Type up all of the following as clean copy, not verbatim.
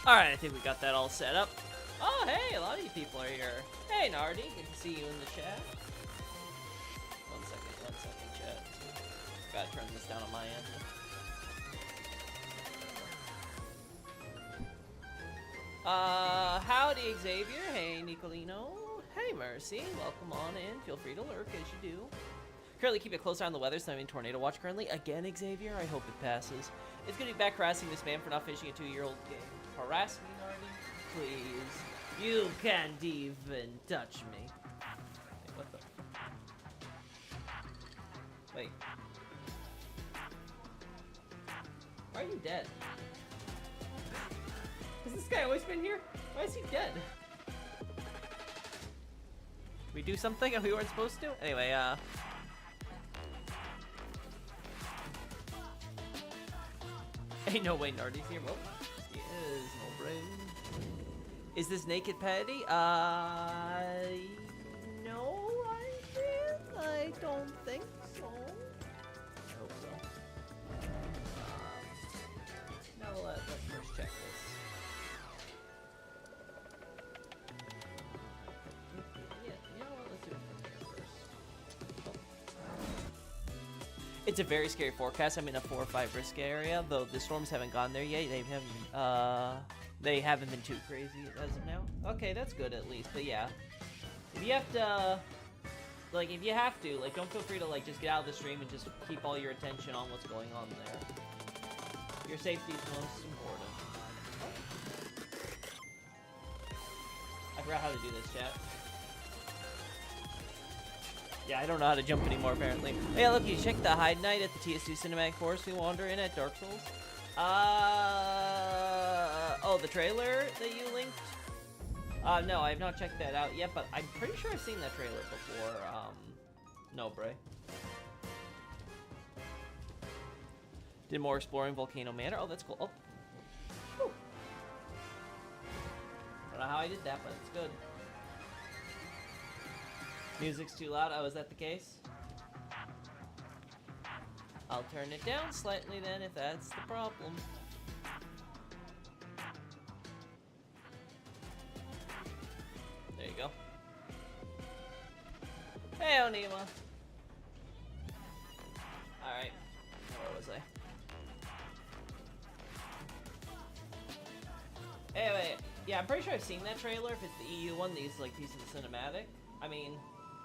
Alright, I think we got that all set up. Oh, hey, a lot of you people are here. Hey, Nardi, good to see you in the chat. One second, chat. Gotta turn this down on my end. Howdy, Xavier. Hey, Nicolino. Hey, Mercy. Welcome on in. Feel free to lurk as you do. Currently keep a close eye on the weather, so I'm in tornado watch currently. Again, Xavier, I hope it passes. It's good to be back harassing this man for not finishing a 2-year-old game. Harass me, Nardi? Please. You can't even touch me. Wait, what the? Wait. Why are you dead? Has this guy always been here? Why is he dead? We do something we weren't supposed to? Anyway, ain't no way Nardi's here. Well, he is, no brain. Is this naked Patty? No, I don't think so. I hope so. Now let's first check this. Yeah, you know what? Let's do it from here first. It's a very scary forecast. I'm in a 4 or 5 risk area, though the storms haven't gone there yet. They haven't been too crazy as of now. Okay, that's good at least. But yeah, if you have to, like, don't feel free to like just get out of the stream and just keep all your attention on what's going on there. Your safety is most important. I forgot how to do this, chat. Yeah, I don't know how to jump anymore, apparently. Hey, look, you check the Hide Night at the TS2 Cinematic Forest we wander in at Dark Souls? Oh, the trailer that you linked? No, I have not checked that out yet, but I'm pretty sure I've seen that trailer before, no, Bray. Did more exploring Volcano Manor? Oh, that's cool. Oh. Whew. Don't know how I did that, but it's good. Music's too loud. Oh, is that the case? I'll turn it down slightly then, if that's the problem. There you go. Hey, Onima. Alright. Where was I? Anyway, yeah, I'm pretty sure I've seen that trailer. If it's the EU one, these like pieces of cinematic. I mean,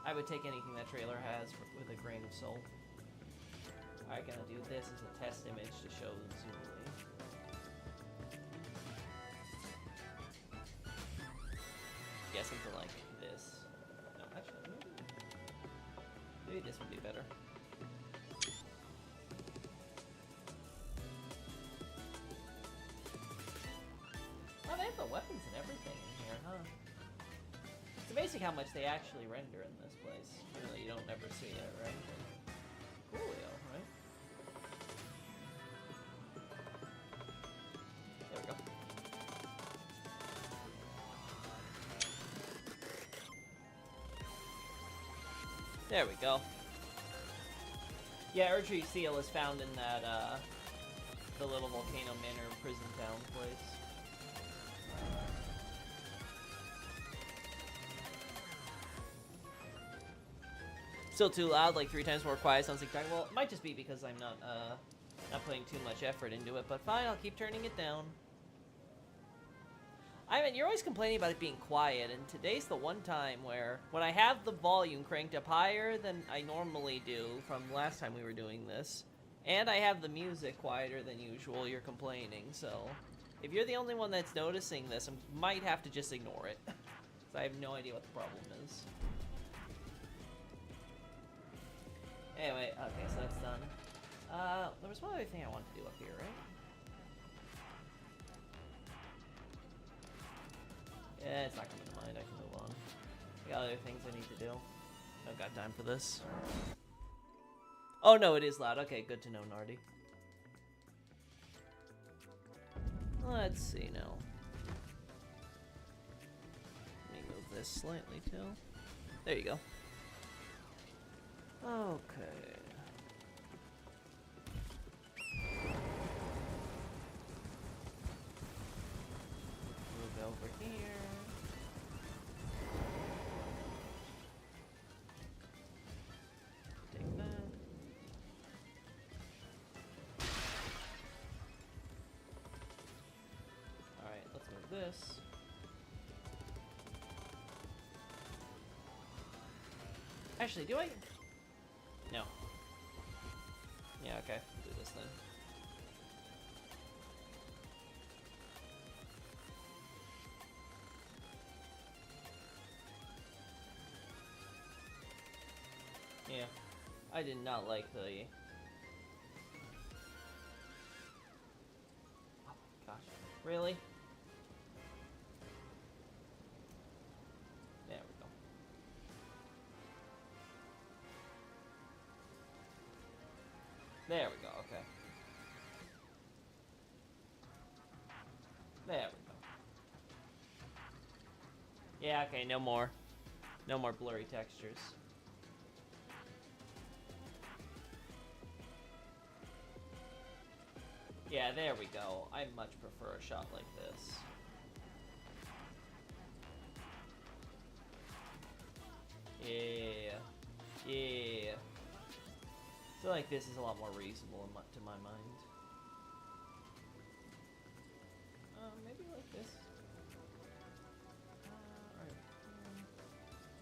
I would take anything that trailer has with a grain of salt. Alright, gonna do this as a test image to show Zuli. Yeah, something like this. No, actually, maybe this would be better. Oh, they have the weapons and everything in here, huh? It's amazing how much they actually render in this place. Even though you don't ever see it, right? Coolio, right? There we go. There we go. Yeah, Erdtree Seal is found in that, the little Volcano Manor prison town place. Still too loud, like 3 times more quiet, sounds like talking. Well, it might just be because I'm not putting too much effort into it, but fine, I'll keep turning it down. I mean, you're always complaining about it being quiet, and today's the one time where, when I have the volume cranked up higher than I normally do from last time we were doing this, and I have the music quieter than usual, you're complaining, so if you're the only one that's noticing this, I might have to just ignore it, because I have no idea what the problem is. Anyway, okay, so that's done. There was one other thing I wanted to do up here, right? Yeah, it's not coming to mind. I can move on. I got other things I need to do. I've got time for this. Oh, no, it is loud. Okay, good to know, Nardi. Let's see now. Let me move this slightly, too. There you go. Okay. this. Actually, do I? No. Yeah, okay. Do this then. Yeah. I did not like the... Oh my gosh. Really? There we go. There we go, okay. There we go. Yeah, okay, no more. No more blurry textures. Yeah, there we go. I much prefer a shot like this. Yeah. Yeah. I feel like this is a lot more reasonable to my mind. Maybe like this. Alright.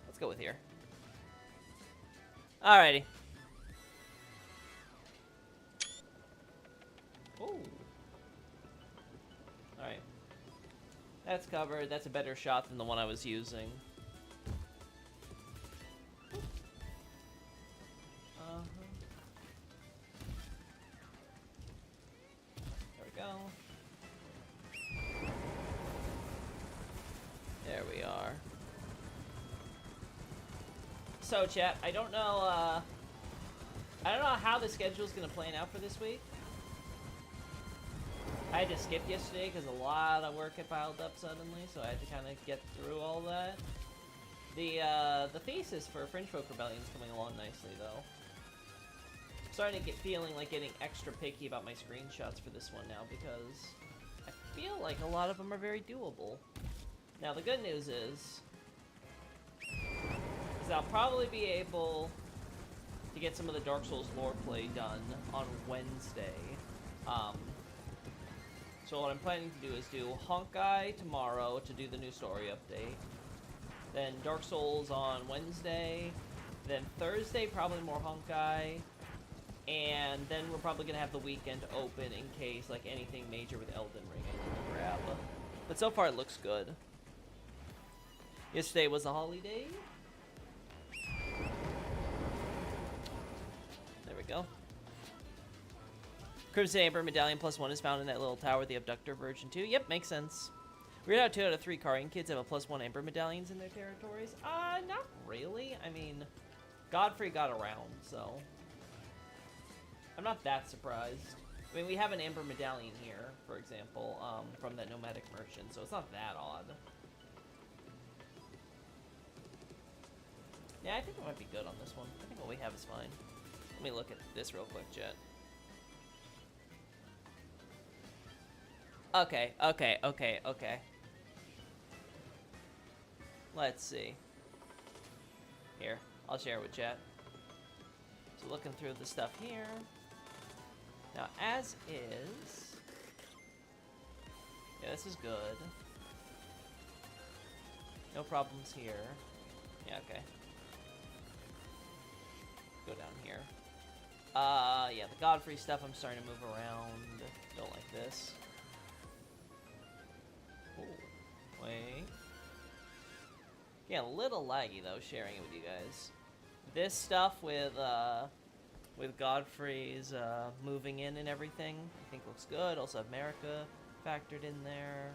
Let's go with here. Alrighty. Ooh. Alright. That's covered. That's a better shot than the one I was using. There we go. There we are. So, chat, I don't know how the schedule's gonna plan out for this week. I had to skip yesterday because a lot of work had piled up suddenly, so I had to kind of get through all that. The thesis for Fringe Folk Rebellion is coming along nicely, though. I'm starting to get feeling like getting extra picky about my screenshots for this one now because I feel like a lot of them are very doable. Now, the good news is I'll probably be able to get some of the Dark Souls lore play done on Wednesday. So what I'm planning to do is do Honkai tomorrow to do the new story update. Then Dark Souls on Wednesday. Then Thursday, probably more Honkai. And then we're probably going to have the weekend open in case like anything major with Elden Ring I need to grab. But so far it looks good. Yesterday was a holiday. There we go. Crimson Amber Medallion +1 is found in that little tower, the Abductor version 2. Yep, makes sense. Weird how 2 out of 3 Karian kids have a +1 Amber Medallions in their territories. Not really. I mean, Godfrey got around, so I'm not that surprised. I mean, we have an Amber Medallion here, for example, from that Nomadic Merchant, so it's not that odd. Yeah, I think it might be good on this one. I think what we have is fine. Let me look at this real quick, Jet. Okay. Let's see. Here, I'll share it with chat. So looking through the stuff here. Now, as is... Yeah, this is good. No problems here. Yeah, okay. Go down here. Yeah, the Godfrey stuff I'm starting to move around. Don't like this. Ooh, wait. Yeah, a little laggy though, sharing it with you guys. This stuff with Godfrey's moving in and everything, I think looks good. Also have America factored in there.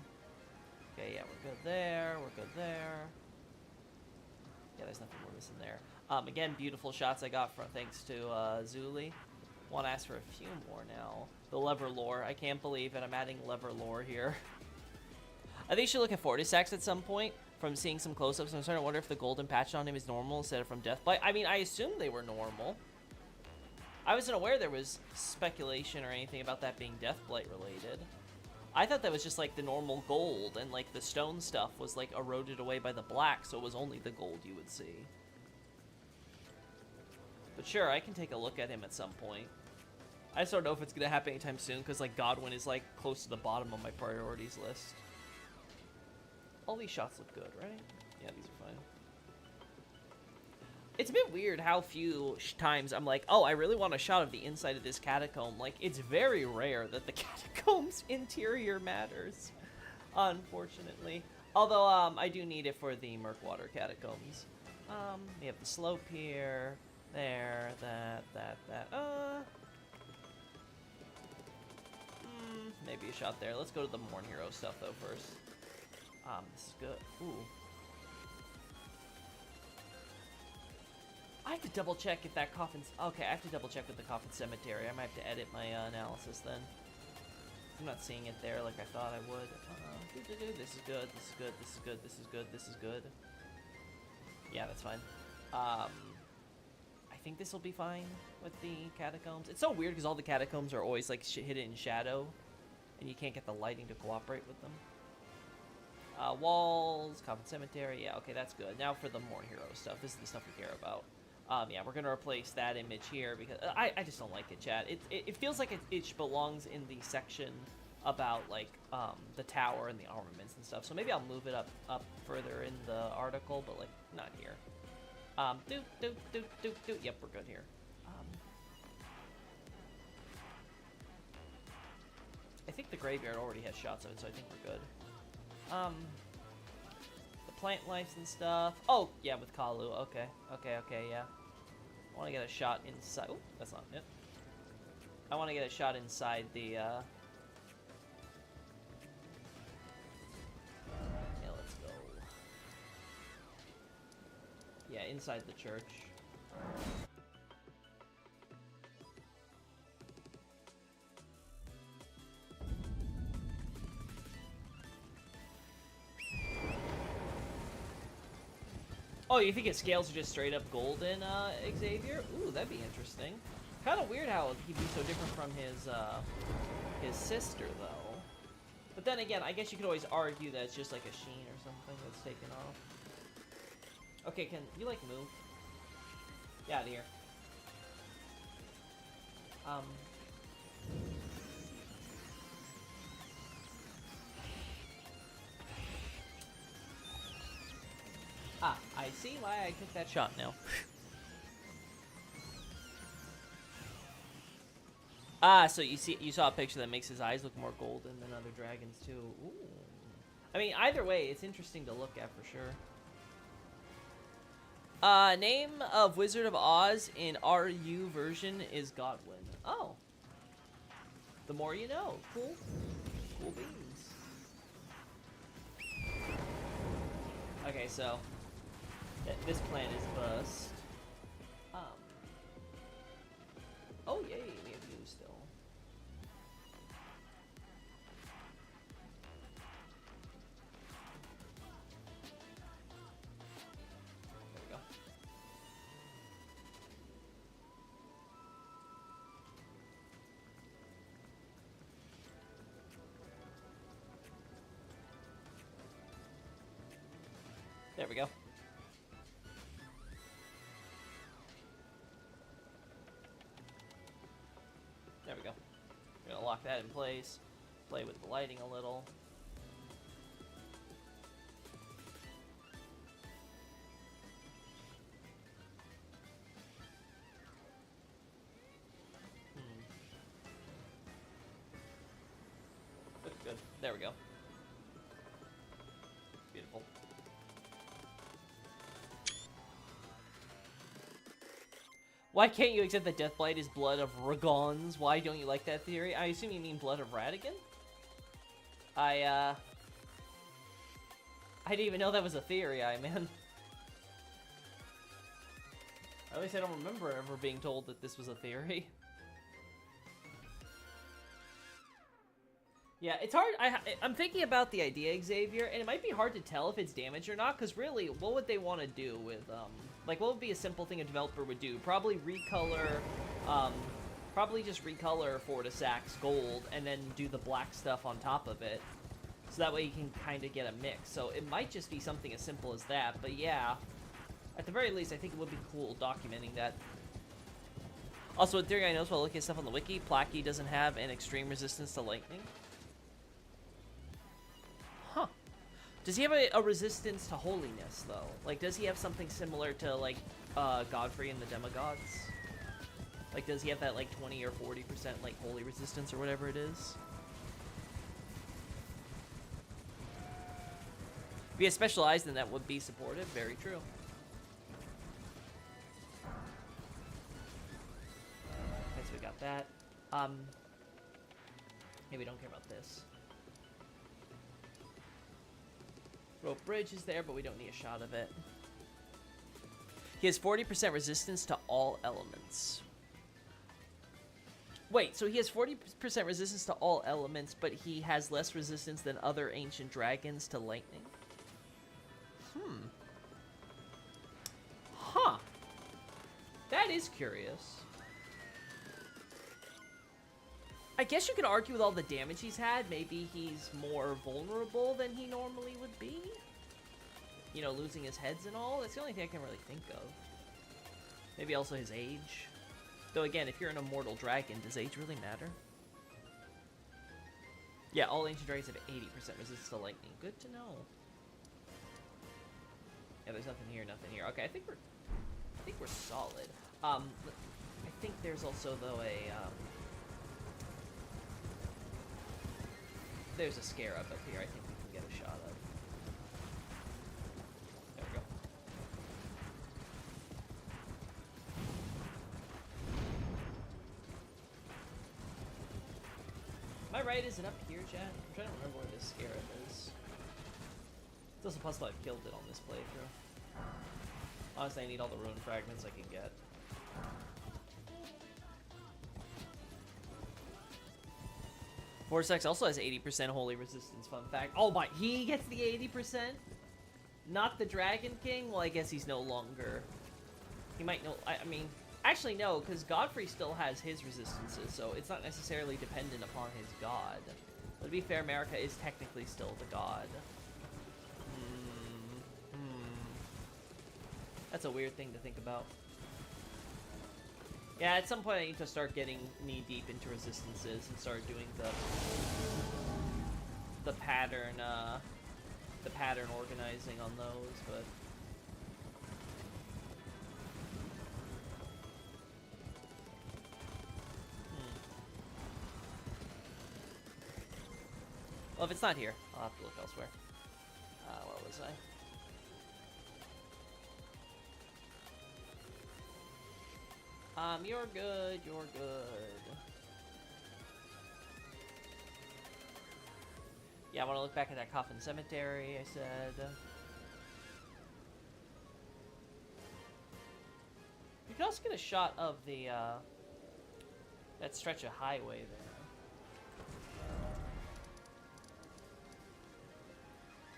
Okay, yeah, we're good there. We're good there. Yeah, there's nothing we're missing there. Again, beautiful shots I got from thanks to Zuli. Want to ask for a few more now. The lever lore. I can't believe it. I'm adding lever lore here. I think you should look at Fortisax at some point from seeing some close-ups. I'm starting to wonder if the golden patch on him is normal instead of from Deathblight. I mean, I assumed they were normal. I wasn't aware there was speculation or anything about that being Deathblight related. I thought that was just like the normal gold and like the stone stuff was like eroded away by the black, so it was only the gold you would see. But sure, I can take a look at him at some point. I just don't know if it's going to happen anytime soon because like Godwyn is like close to the bottom of my priorities list. All these shots look good, right? Yeah, these are fine. It's a bit weird how few times I'm like, oh, I really want a shot of the inside of this catacomb. Like, it's very rare that the catacomb's interior matters, unfortunately. Although, I do need it for the Murkwater catacombs. We have the slope here, there, that. Maybe a shot there. Let's go to the Morn Hero stuff, though, first. This is good. Ooh. I have to double check if that coffin's... Okay, I have to double check with the coffin cemetery. I might have to edit my analysis then. I'm not seeing it there like I thought I would. This is good, this is good, this is good, this is good, this is good. Yeah, that's fine. I think this will be fine with the catacombs. It's so weird because all the catacombs are always like hidden in shadow, and you can't get the lighting to cooperate with them. Walls, coffin cemetery. Yeah, okay, that's good. Now for the Morn Hero stuff. This is the stuff we care about. Yeah, we're gonna replace that image here because I just don't like it, chat. It feels like it belongs in the section about like the tower and the armaments and stuff. So maybe I'll move it up further in the article, but like not here. Yep, we're good here. I think the graveyard already has shots of it, so I think we're good. The plant lives and stuff. Oh, yeah, with Kalu. Okay, yeah. I want to get a shot inside. Oh, that's not it. I want to get a shot inside the, Yeah, let's go. Yeah, inside the church. Oh, you think his scales are just straight up golden, Xavier? Ooh, that'd be interesting. Kind of weird how he'd be so different from his sister, though. But then again, I guess you could always argue that it's just like a sheen or something that's taken off. Okay, can you, like, move? Get out of here. I see why I took that shot now. So you saw a picture that makes his eyes look more golden than other dragons too. Ooh. I mean, either way, it's interesting to look at for sure. Name of Wizard of Oz in RU version is Godwin. Oh. The more you know. Cool. Cool beans. Okay, so this plan is bust. Oh yay, we have you still. There we go. There we go. There we go. We're gonna lock that in place. Play with the lighting a little. Good. There we go. Beautiful. Why can't you accept that Deathblight is blood of Ragons? Why don't you like that theory? I assume you mean blood of Radagon? I didn't even know that was a theory, man. At least I don't remember ever being told that this was a theory. Yeah, it's hard. I'm thinking about the idea, Xavier, and it might be hard to tell if it's damaged or not, because really, what would they want to do with, like, what would be a simple thing a developer would do? Probably recolor, probably just recolor Fortissax gold, and then do the black stuff on top of it, so that way you can kind of get a mix. So it might just be something as simple as that, but yeah, at the very least, I think it would be cool documenting that. Also, in theory, I noticed while looking at stuff on the wiki, Placky doesn't have an extreme resistance to lightning. Huh. Does he have a resistance to holiness, though? Like, does he have something similar to, like, Godfrey and the Demigods? Like, does he have that, like, 20 or 40%, like, holy resistance or whatever it is? If he has specialized, then that would be supported. Very true. Okay, so we got that. Maybe we don't care about this. Rope bridge is there, but we don't need a shot of it. He has 40% resistance to all elements. Wait, so he has 40% resistance to all elements, but he has less resistance than other ancient dragons to lightning? Huh. That is curious. I guess you could argue with all the damage he's had, maybe he's more vulnerable than he normally would be. You know, losing his heads and all. That's the only thing I can really think of. Maybe also his age. Though again, if you're an immortal dragon, does age really matter? Yeah, all ancient dragons have 80% resistance to lightning. Good to know. Yeah, there's nothing here, nothing here. Okay, I think we're solid. I think there's also though there's a scarab up here I think we can get a shot of. There we go. Am I right? Is it up here, chat? I'm trying to remember where this scarab is. It's also possible I've killed it on this playthrough. Honestly, I need all the rune fragments I can get. Vortex also has 80% holy resistance, fun fact. Oh my, he gets the 80%? Not the Dragon King? Well, I guess he's no longer... He might know... I mean, actually no, because Godfrey still has his resistances, so it's not necessarily dependent upon his god. But to be fair, Marika is technically still the god. That's a weird thing to think about. Yeah, at some point I need to start getting knee-deep into resistances and start doing the pattern organizing on those, but... Well, if it's not here, I'll have to look elsewhere. Where was I? You're good, you're good. Yeah, I want to look back at that coffin cemetery, I said. You can also get a shot of the, that stretch of highway there.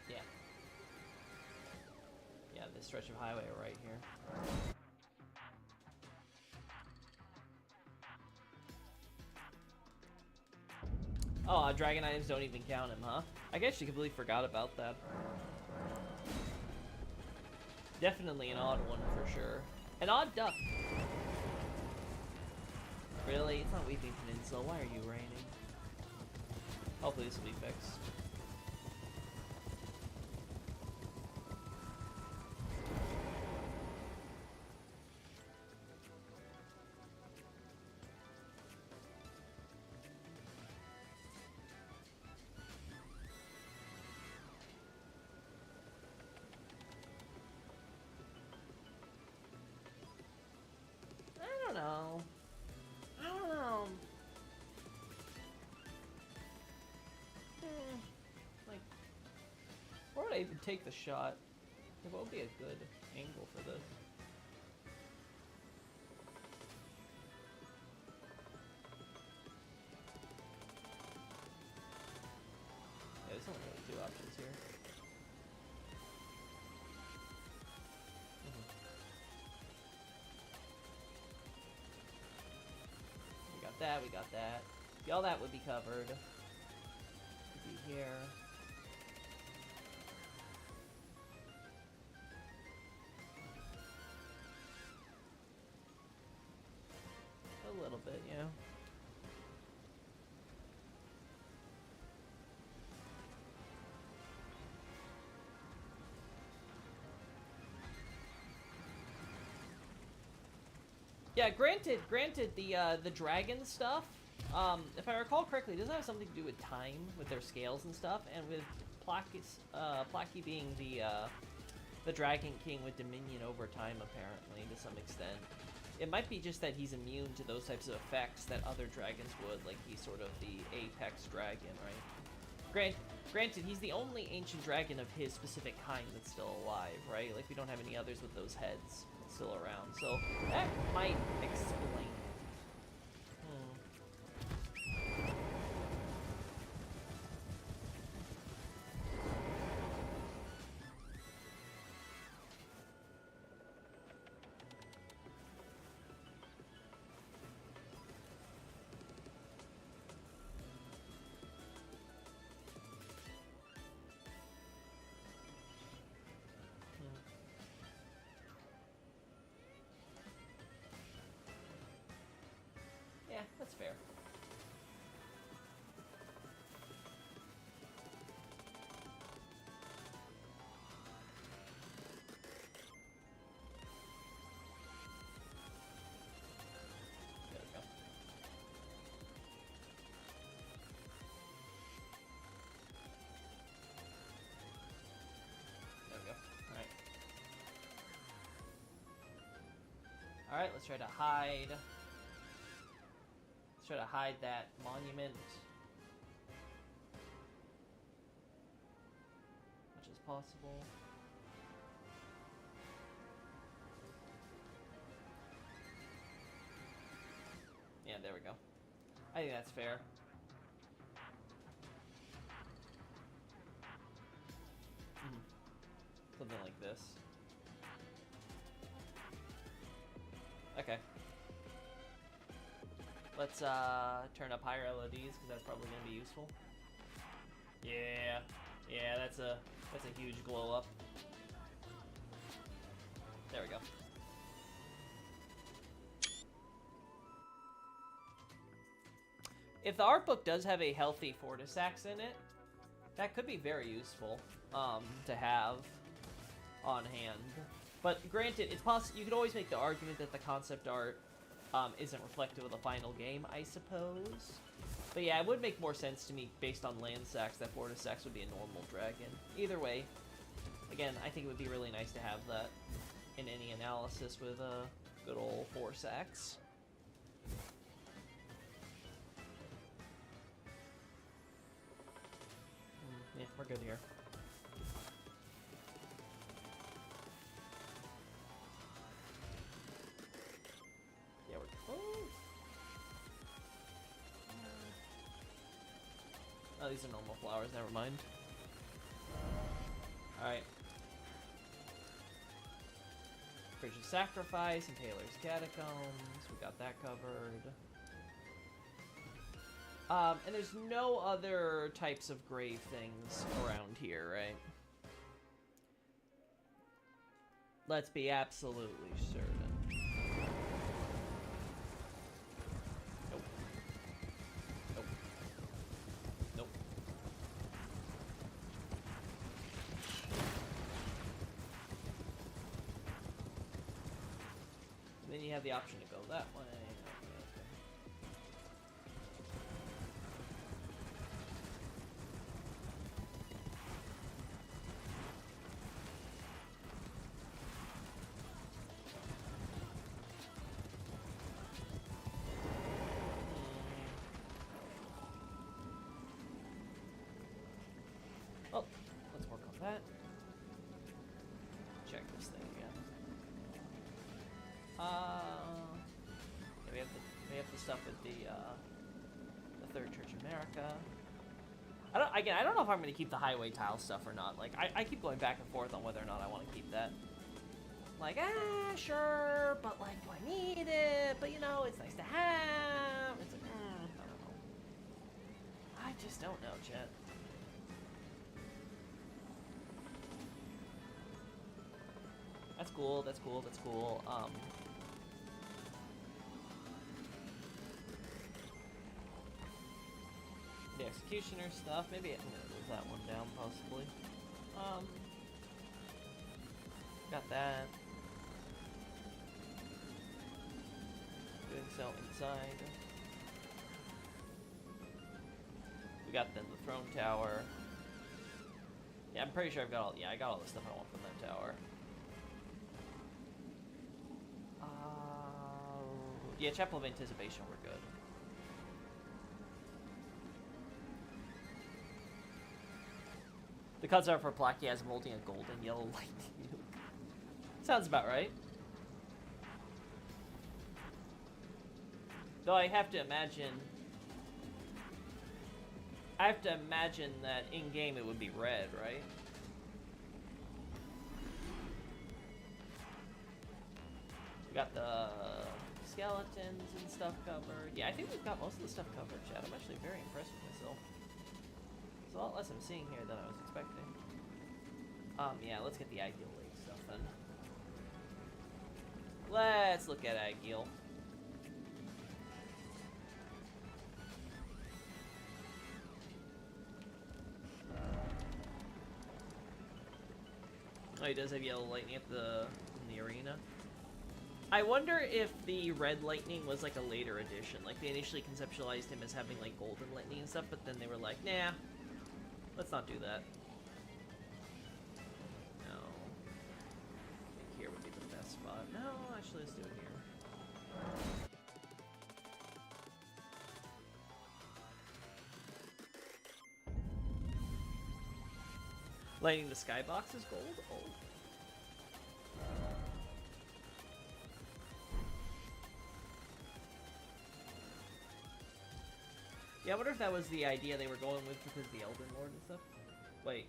Yeah. Yeah, this stretch of highway right here. Oh, dragon items don't even count him, huh? I guess you completely forgot about that. Definitely an odd one for sure. An odd duck. Really? It's not Weeping Peninsula. Why are you raining? Hopefully this will be fixed. I even take the shot? What would be a good angle for this? Yeah, there's only really two options here. We got that, we got that. All that would be covered. Could be here. A little bit, yeah. Yeah, granted, the dragon stuff, if I recall correctly, does have something to do with time, with their scales and stuff, and with Placky being the Dragon King with dominion over time, apparently, to some extent. It might be just that he's immune to those types of effects that other dragons would, like he's sort of the apex dragon, right? Granted, he's the only ancient dragon of his specific kind that's still alive, right? Like, we don't have any others with those heads still around, so that might explain it. Yeah, that's fair. There we go. There we go. Alright. Alright, let's try to hide. Let's try to hide that monument much as possible. Yeah, there we go. I think that's fair. Something like this. Okay. Let's turn up higher LEDs because that's probably gonna be useful. Yeah, yeah, that's a huge glow up. There we go. If the art book does have a healthy Fortisax in it, that could be very useful to have on hand. But granted, it's possible you could always make the argument that the concept art isn't reflective of the final game, I suppose. But yeah, it would make more sense to me based on land sacks that Fortisax would be a normal dragon. Either way, again, I think it would be really nice to have that in any analysis with a good old Fortisax. Yeah, we're good here. Yeah, we're... Oh, these are normal flowers, never mind. Alright. Bridge of Sacrifice and Taylor's Catacombs. We got that covered. And there's no other types of grave things around here, right? Let's be absolutely certain. Nope. Nope. Nope. And then you have the option to go that way. Oh, let's work on that. Check this thing again. Yeah, we have the stuff with the Third Church of America. I don't know if I'm gonna keep the highway tile stuff or not. Like, I keep going back and forth on whether or not I want to keep that. Like, sure, but like, do I need it? But you know, it's nice to have. It's like, I don't know. I just don't know, chat. That's cool, that's cool, that's cool. The Executioner stuff, maybe I'm gonna move that one down, possibly. Got that. Doing so inside. We got then the throne tower. Yeah, I'm pretty sure I've got all. Yeah, I got all the stuff I want from that tower. Yeah, Chapel of Anticipation, we're good. The cuts are for Plakiasm holding a gold and yellow lightning nuke. Sounds about right. Though I have to imagine that in-game it would be red, right? We got the skeletons and stuff covered. Yeah, I think we've got most of the stuff covered, Chad. I'm actually very impressed with myself. There's a lot less I'm seeing here than I was expecting. Yeah, let's get the Agheel Lake stuff then. Let's look at Agheel. Oh, he does have yellow lightning at in the arena. I wonder if the red lightning was like a later addition. Like they initially conceptualized him as having like golden lightning and stuff, but then they were like, nah, let's not do that. No. I think here would be the best spot. No, actually, let's do it here. Lighting the skybox is gold? Oh. Yeah, I wonder if that was the idea they were going with because of the Elden Lord and stuff. Wait.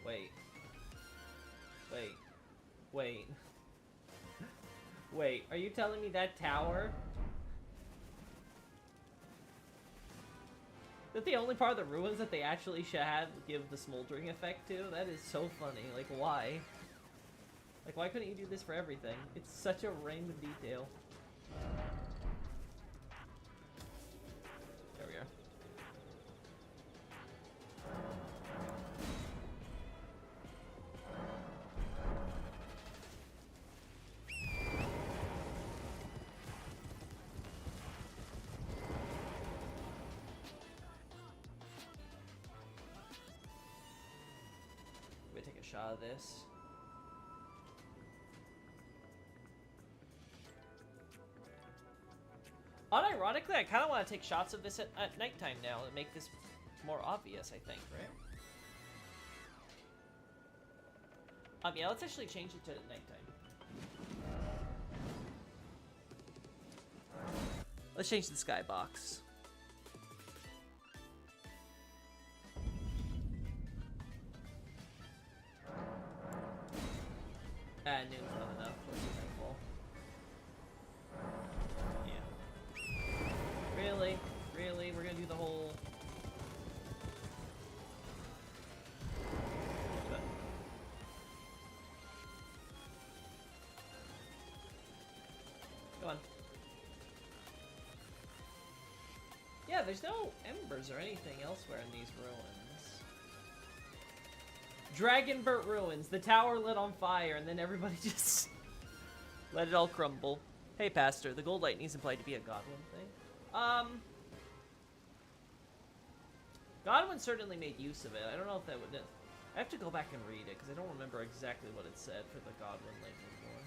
Wait. Wait. Wait. Wait, are you telling me that tower? That the only part of the ruins that they actually should have give the smoldering effect to? That is so funny. Like, why? Like, why couldn't you do this for everything? It's such a random detail. There we are. Let me take a shot of this. Unironically, I kind of want to take shots of this at nighttime now and make this more obvious, I think, right? Yeah, let's actually change it to nighttime. Let's change the skybox. Noon's not enough. Let's do nightfall. Yeah. Really? Really? We're gonna do the whole... Come on. Yeah, there's no embers or anything elsewhere in these ruins. Dragonburt Ruins. The tower lit on fire, and then everybody just let it all crumble. Hey, Pastor, the gold lightning is implied to be a Godwin thing. Godwin certainly made use of it. I don't know if that would... I have to go back and read it, because I don't remember exactly what it said for the Godwin lightning war.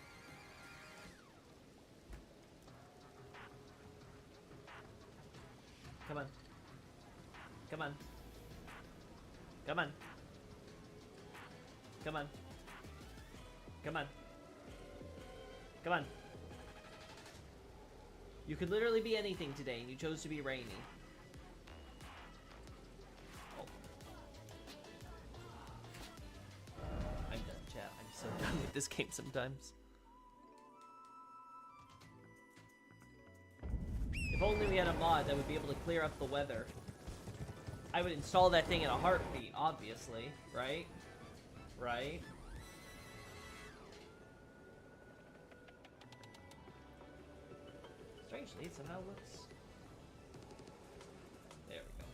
Come on. Come on. Come on. Come on. Come on. Come on. You could literally be anything today, and you chose to be rainy. Oh. I'm done, chat. I'm so done with this game sometimes. If only we had a mod that would be able to clear up the weather. I would install that thing in a heartbeat, obviously, right? Right? Strangely, it somehow looks... There we go.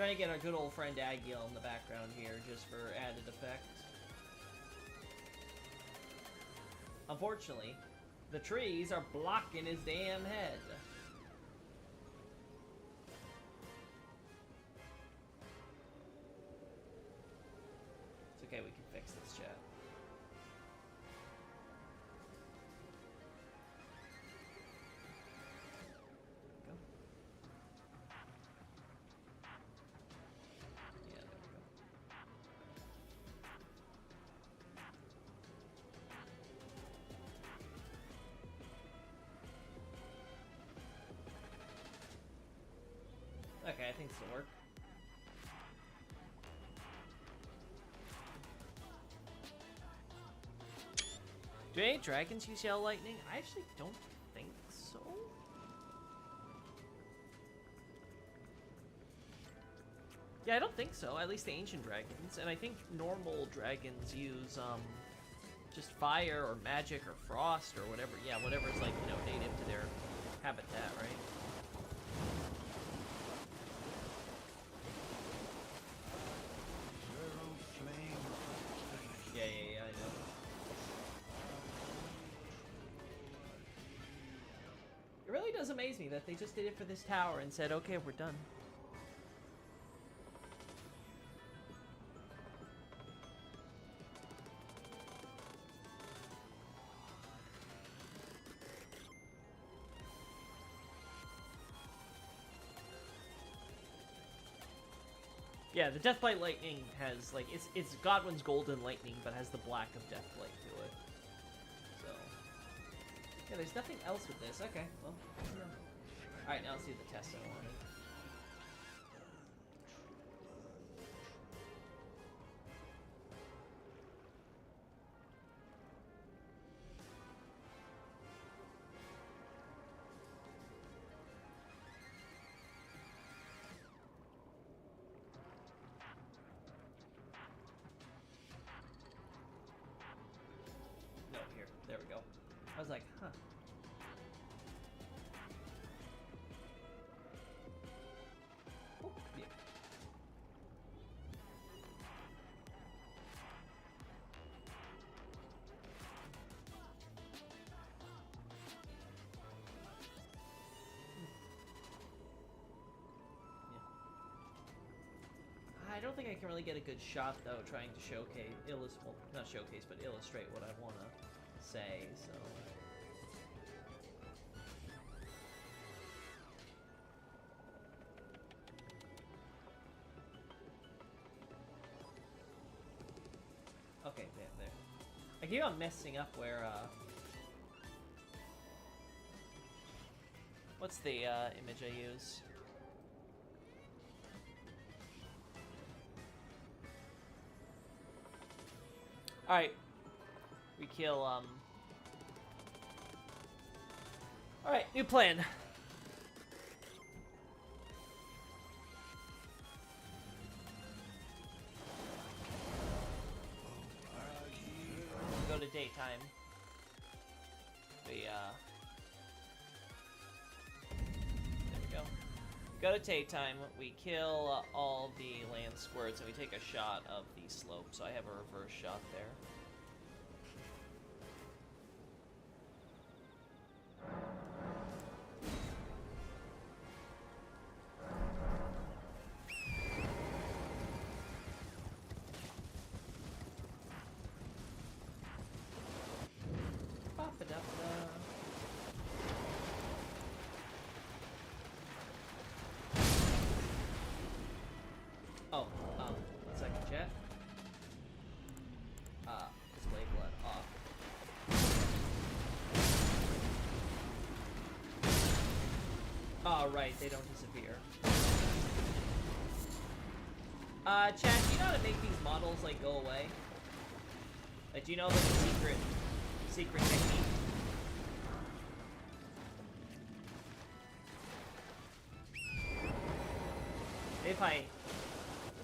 Trying to get our good old friend Agiel in the background here, just for added effect. Unfortunately, the trees are blocking his damn head. It's okay, we can fix this, chat. Go. Yeah, there we go. Okay, I think this will work. Do any dragons use yellow lightning? I actually don't think so. Yeah, I don't think so. At least the ancient dragons. And I think normal dragons use, just fire or magic or frost or whatever. Yeah, whatever's, like, you know, native to their habitat, right? Yeah, I know. It really does amaze me that they just did it for this tower and said, okay, we're done. Yeah, the Deathblight Lightning has, like, it's Godwin's Golden Lightning, but has the black of Deathblight to it. So, yeah, there's nothing else with this. Okay, well, yeah. Alright, now let's do the test I wanted. No, here. There we go. I was like, huh. Oh, yeah. I don't think I can really get a good shot, though, trying to showcase, well, not showcase, but illustrate what I want to say, so... Okay, there. I keep on messing up where, what's the, image I use? Alright. We kill, Alright, new plan. Go to daytime. There we go. Go to daytime, we kill all the land squirts, and we take a shot of the slope, so I have a reverse shot there. Oh, 1 second, chat. Display blood off. Oh, right, they don't disappear. Chat, do you know how to make these models, like, go away? Like, do you know, like, the secret technique?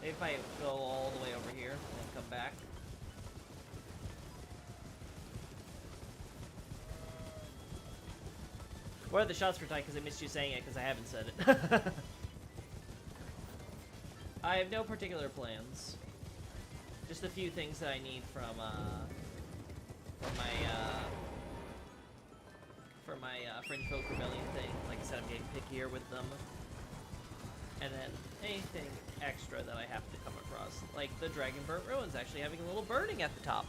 If I go all the way over here and then come back. What are the shots for time? Because I missed you saying it because I haven't said it. I have no particular plans. Just a few things that I need from my Fringe Folk Rebellion thing. Like I said, I'm getting pickier with them. And then anything extra that I have to come across. Like the Dragonburnt Ruins actually having a little burning at the top.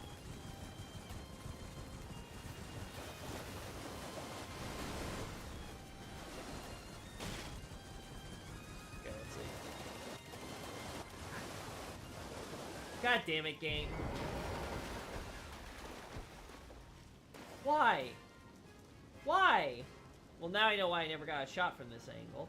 Okay, let's see. God damn it, game. Why? Why? Well, now I know why I never got a shot from this angle.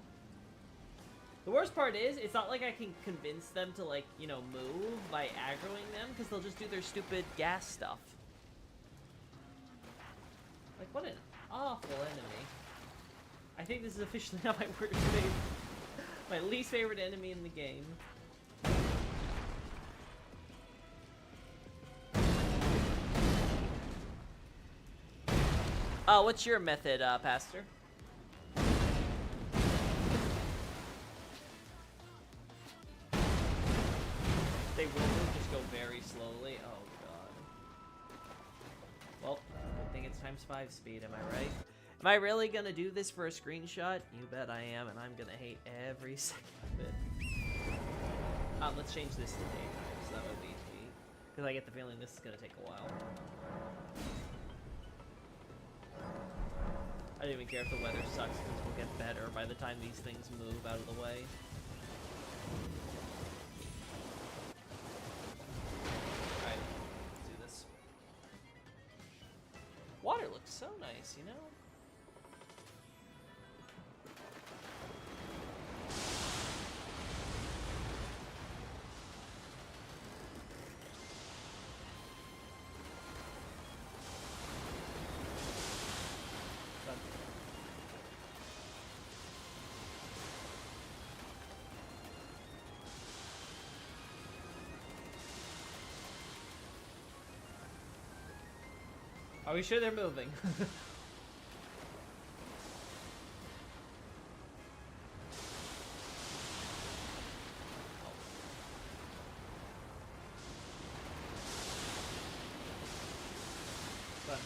The worst part is, it's not like I can convince them to, like, you know, move by aggroing them, because they'll just do their stupid gas stuff. Like, what an awful enemy. I think this is officially not my worst favorite. My least favorite enemy in the game. What's your method, Pastor? They will just go very slowly. Oh god. Well, good thing it's ×5 speed, am I right? Am I really gonna do this for a screenshot? You bet I am, and I'm gonna hate every second of it. Let's change this to daytime, so that would be me. Because I get the feeling this is gonna take a while. I don't even care if the weather sucks, because we'll get better by the time these things move out of the way. Alright, let's do this. Water looks so nice, you know? Are we sure they're moving? Come on.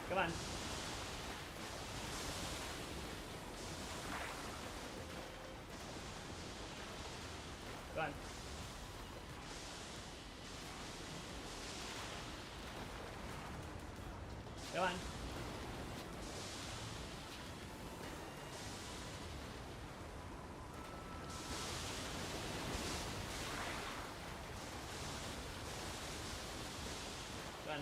Come on. Come on. Come on. Come on.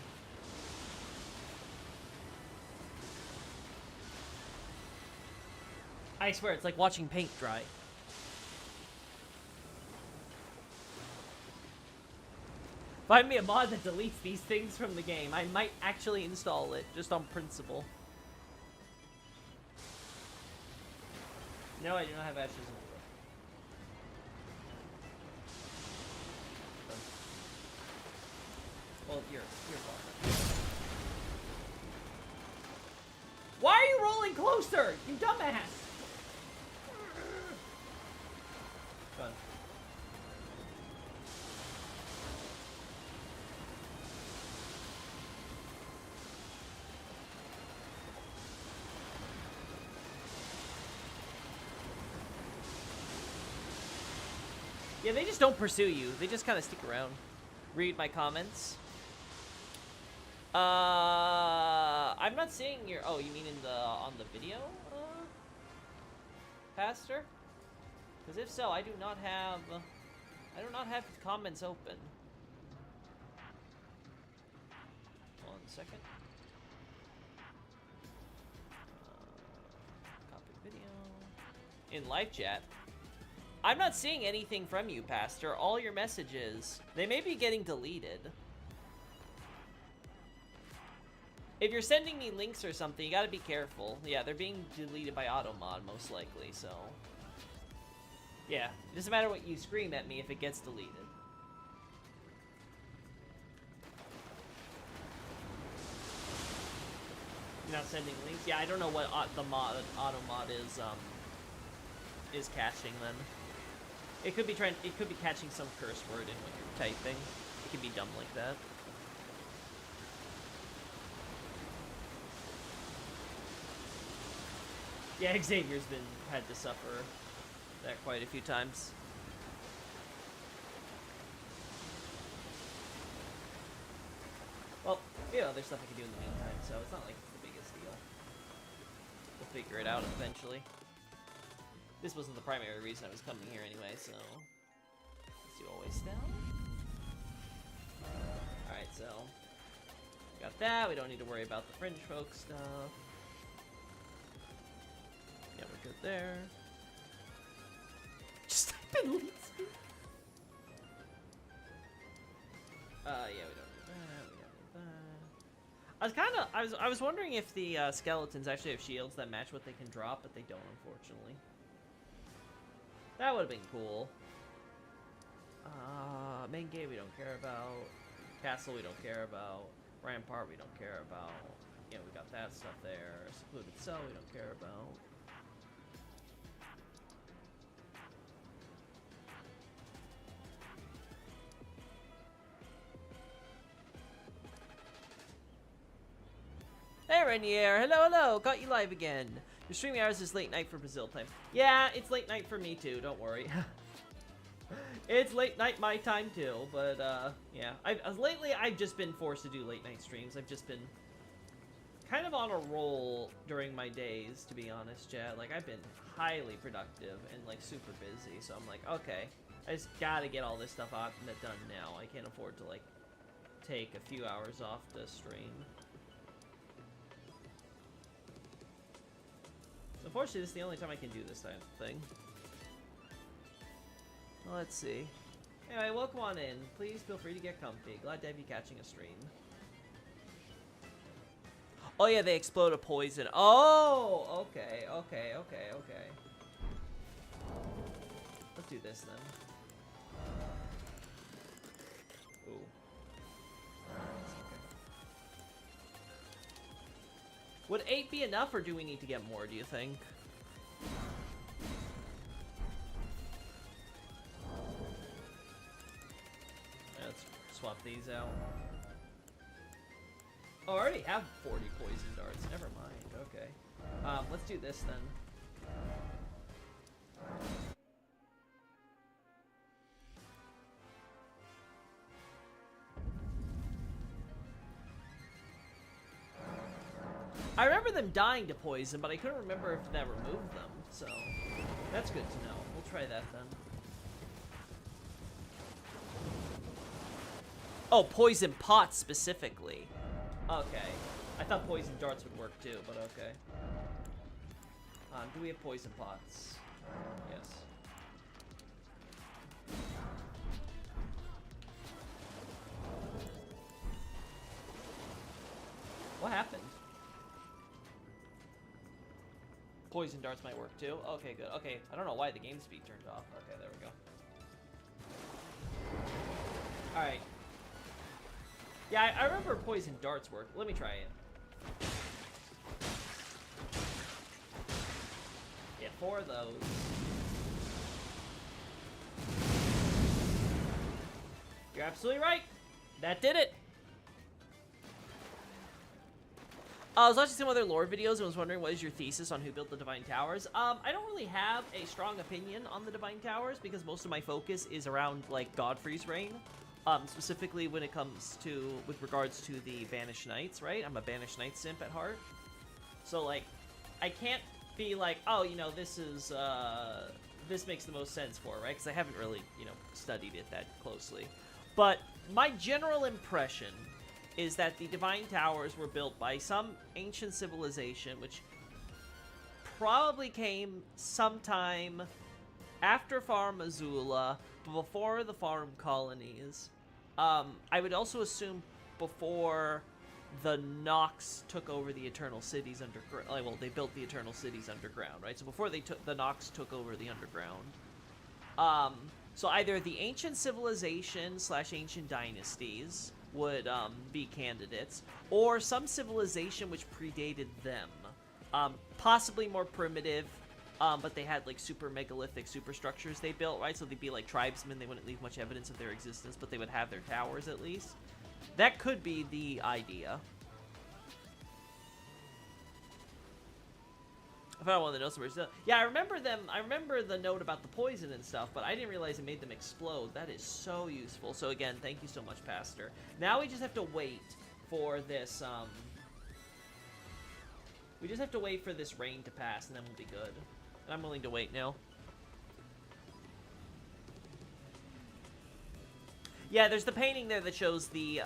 I swear, it's like watching paint dry. Find me a mod that deletes these things from the game. I might actually install it, just on principle. No, I do not have ashes in the room. Well, you're fine. Why are you rolling closer, you dumbass? Fun. Yeah, they just don't pursue you. They just kind of stick around. Read my comments. I'm not seeing your... Oh, you mean in the on the video, Pastor? Because if so, I do not have comments open. 1 second. Copy video. In live chat. I'm not seeing anything from you, Pastor. All your messages, they may be getting deleted. If you're sending me links or something, you gotta be careful. Yeah, they're being deleted by Automod, most likely, so... Yeah, it doesn't matter what you scream at me if it gets deleted. You're not sending links? Yeah, I don't know what the auto mod is catching then. It could be catching some curse word in what you're typing. It can be dumb like that. Yeah, Xavier's had to suffer that quite a few times. Well, you know, there's stuff I can do in the meantime, so it's not like it's the biggest deal. We'll figure it out eventually. This wasn't the primary reason I was coming here anyway, so... Let's do always down. Alright, so... Got that, we don't need to worry about the fringe folk stuff. Yeah, we're good there. Just type in lead speed. Yeah, we don't need that, we don't need that. I was wondering if the skeletons actually have shields that match what they can drop, but they don't, unfortunately. That would have been cool. Main gate we don't care about. Castle we don't care about. Rampart we don't care about. Yeah, we got that stuff there. Secluded cell we don't care about. Hey Renier, hello, hello, got you live again. Your streaming hours is late night for Brazil time. Yeah, it's late night for me too, don't worry. It's late night my time too, but yeah. Lately I've just been forced to do late night streams. I've just been kind of on a roll during my days, to be honest, chat. Like, I've been highly productive and like super busy, so I'm like, okay, I just gotta get all this stuff out and done now. I can't afford to like take a few hours off to stream. Unfortunately, this is the only time I can do this type of thing. Well, let's see. Anyway, welcome on in. Please feel free to get comfy. Glad to have you catching a stream. Oh yeah, they explode a poison. Oh, okay. Let's do this then. Ooh. Would 8 be enough, or do we need to get more, do you think? Let's swap these out. Oh, I already have 40 poison darts. Never mind. Okay. Let's do this then. I remember them dying to poison, but I couldn't remember if that removed them, so that's good to know. We'll try that then. Oh, poison pots specifically. Okay. I thought poison darts would work too, but okay. Do we have poison pots? Yes. What happened? Poison darts might work too. Okay, good. Okay, I don't know why the game speed turned off. Okay, there we go. Alright. Yeah, I remember poison darts work. Let me try it. Yeah, 4 of those. You're absolutely right. That did it. I was watching some other lore videos and was wondering what is your thesis on who built the Divine Towers. I don't really have a strong opinion on the Divine Towers because most of my focus is around like Godfrey's reign. Specifically when it comes to, with regards to the Banished Knights, right? I'm a Banished Knight simp at heart. So like, I can't be like, oh, you know, this is, this makes the most sense for it, right? Because I haven't really, you know, studied it that closely. But my general impression is that the Divine Towers were built by some ancient civilization, which probably came sometime after Farum Azula, before the Farum colonies. I would also assume before the Nox took over the Eternal Cities underground. Like, well, they built the Eternal Cities underground, right? So before they took the Nox took over the underground. So either the ancient civilization / ancient dynasties, would be candidates, or some civilization which predated them. Possibly more primitive, but they had like super megalithic superstructures they built, right? So they'd be like tribesmen. They wouldn't leave much evidence of their existence, but they would have their towers at least. That could be the idea. I found one of the notes where yeah, I remember them. I remember the note about the poison and stuff, but I didn't realize it made them explode. That is so useful. So again, thank you so much, Pastor. Now we just have to wait for this. We just have to wait for this rain to pass, and then we'll be good. And I'm willing to wait now. Yeah, there's the painting there that shows the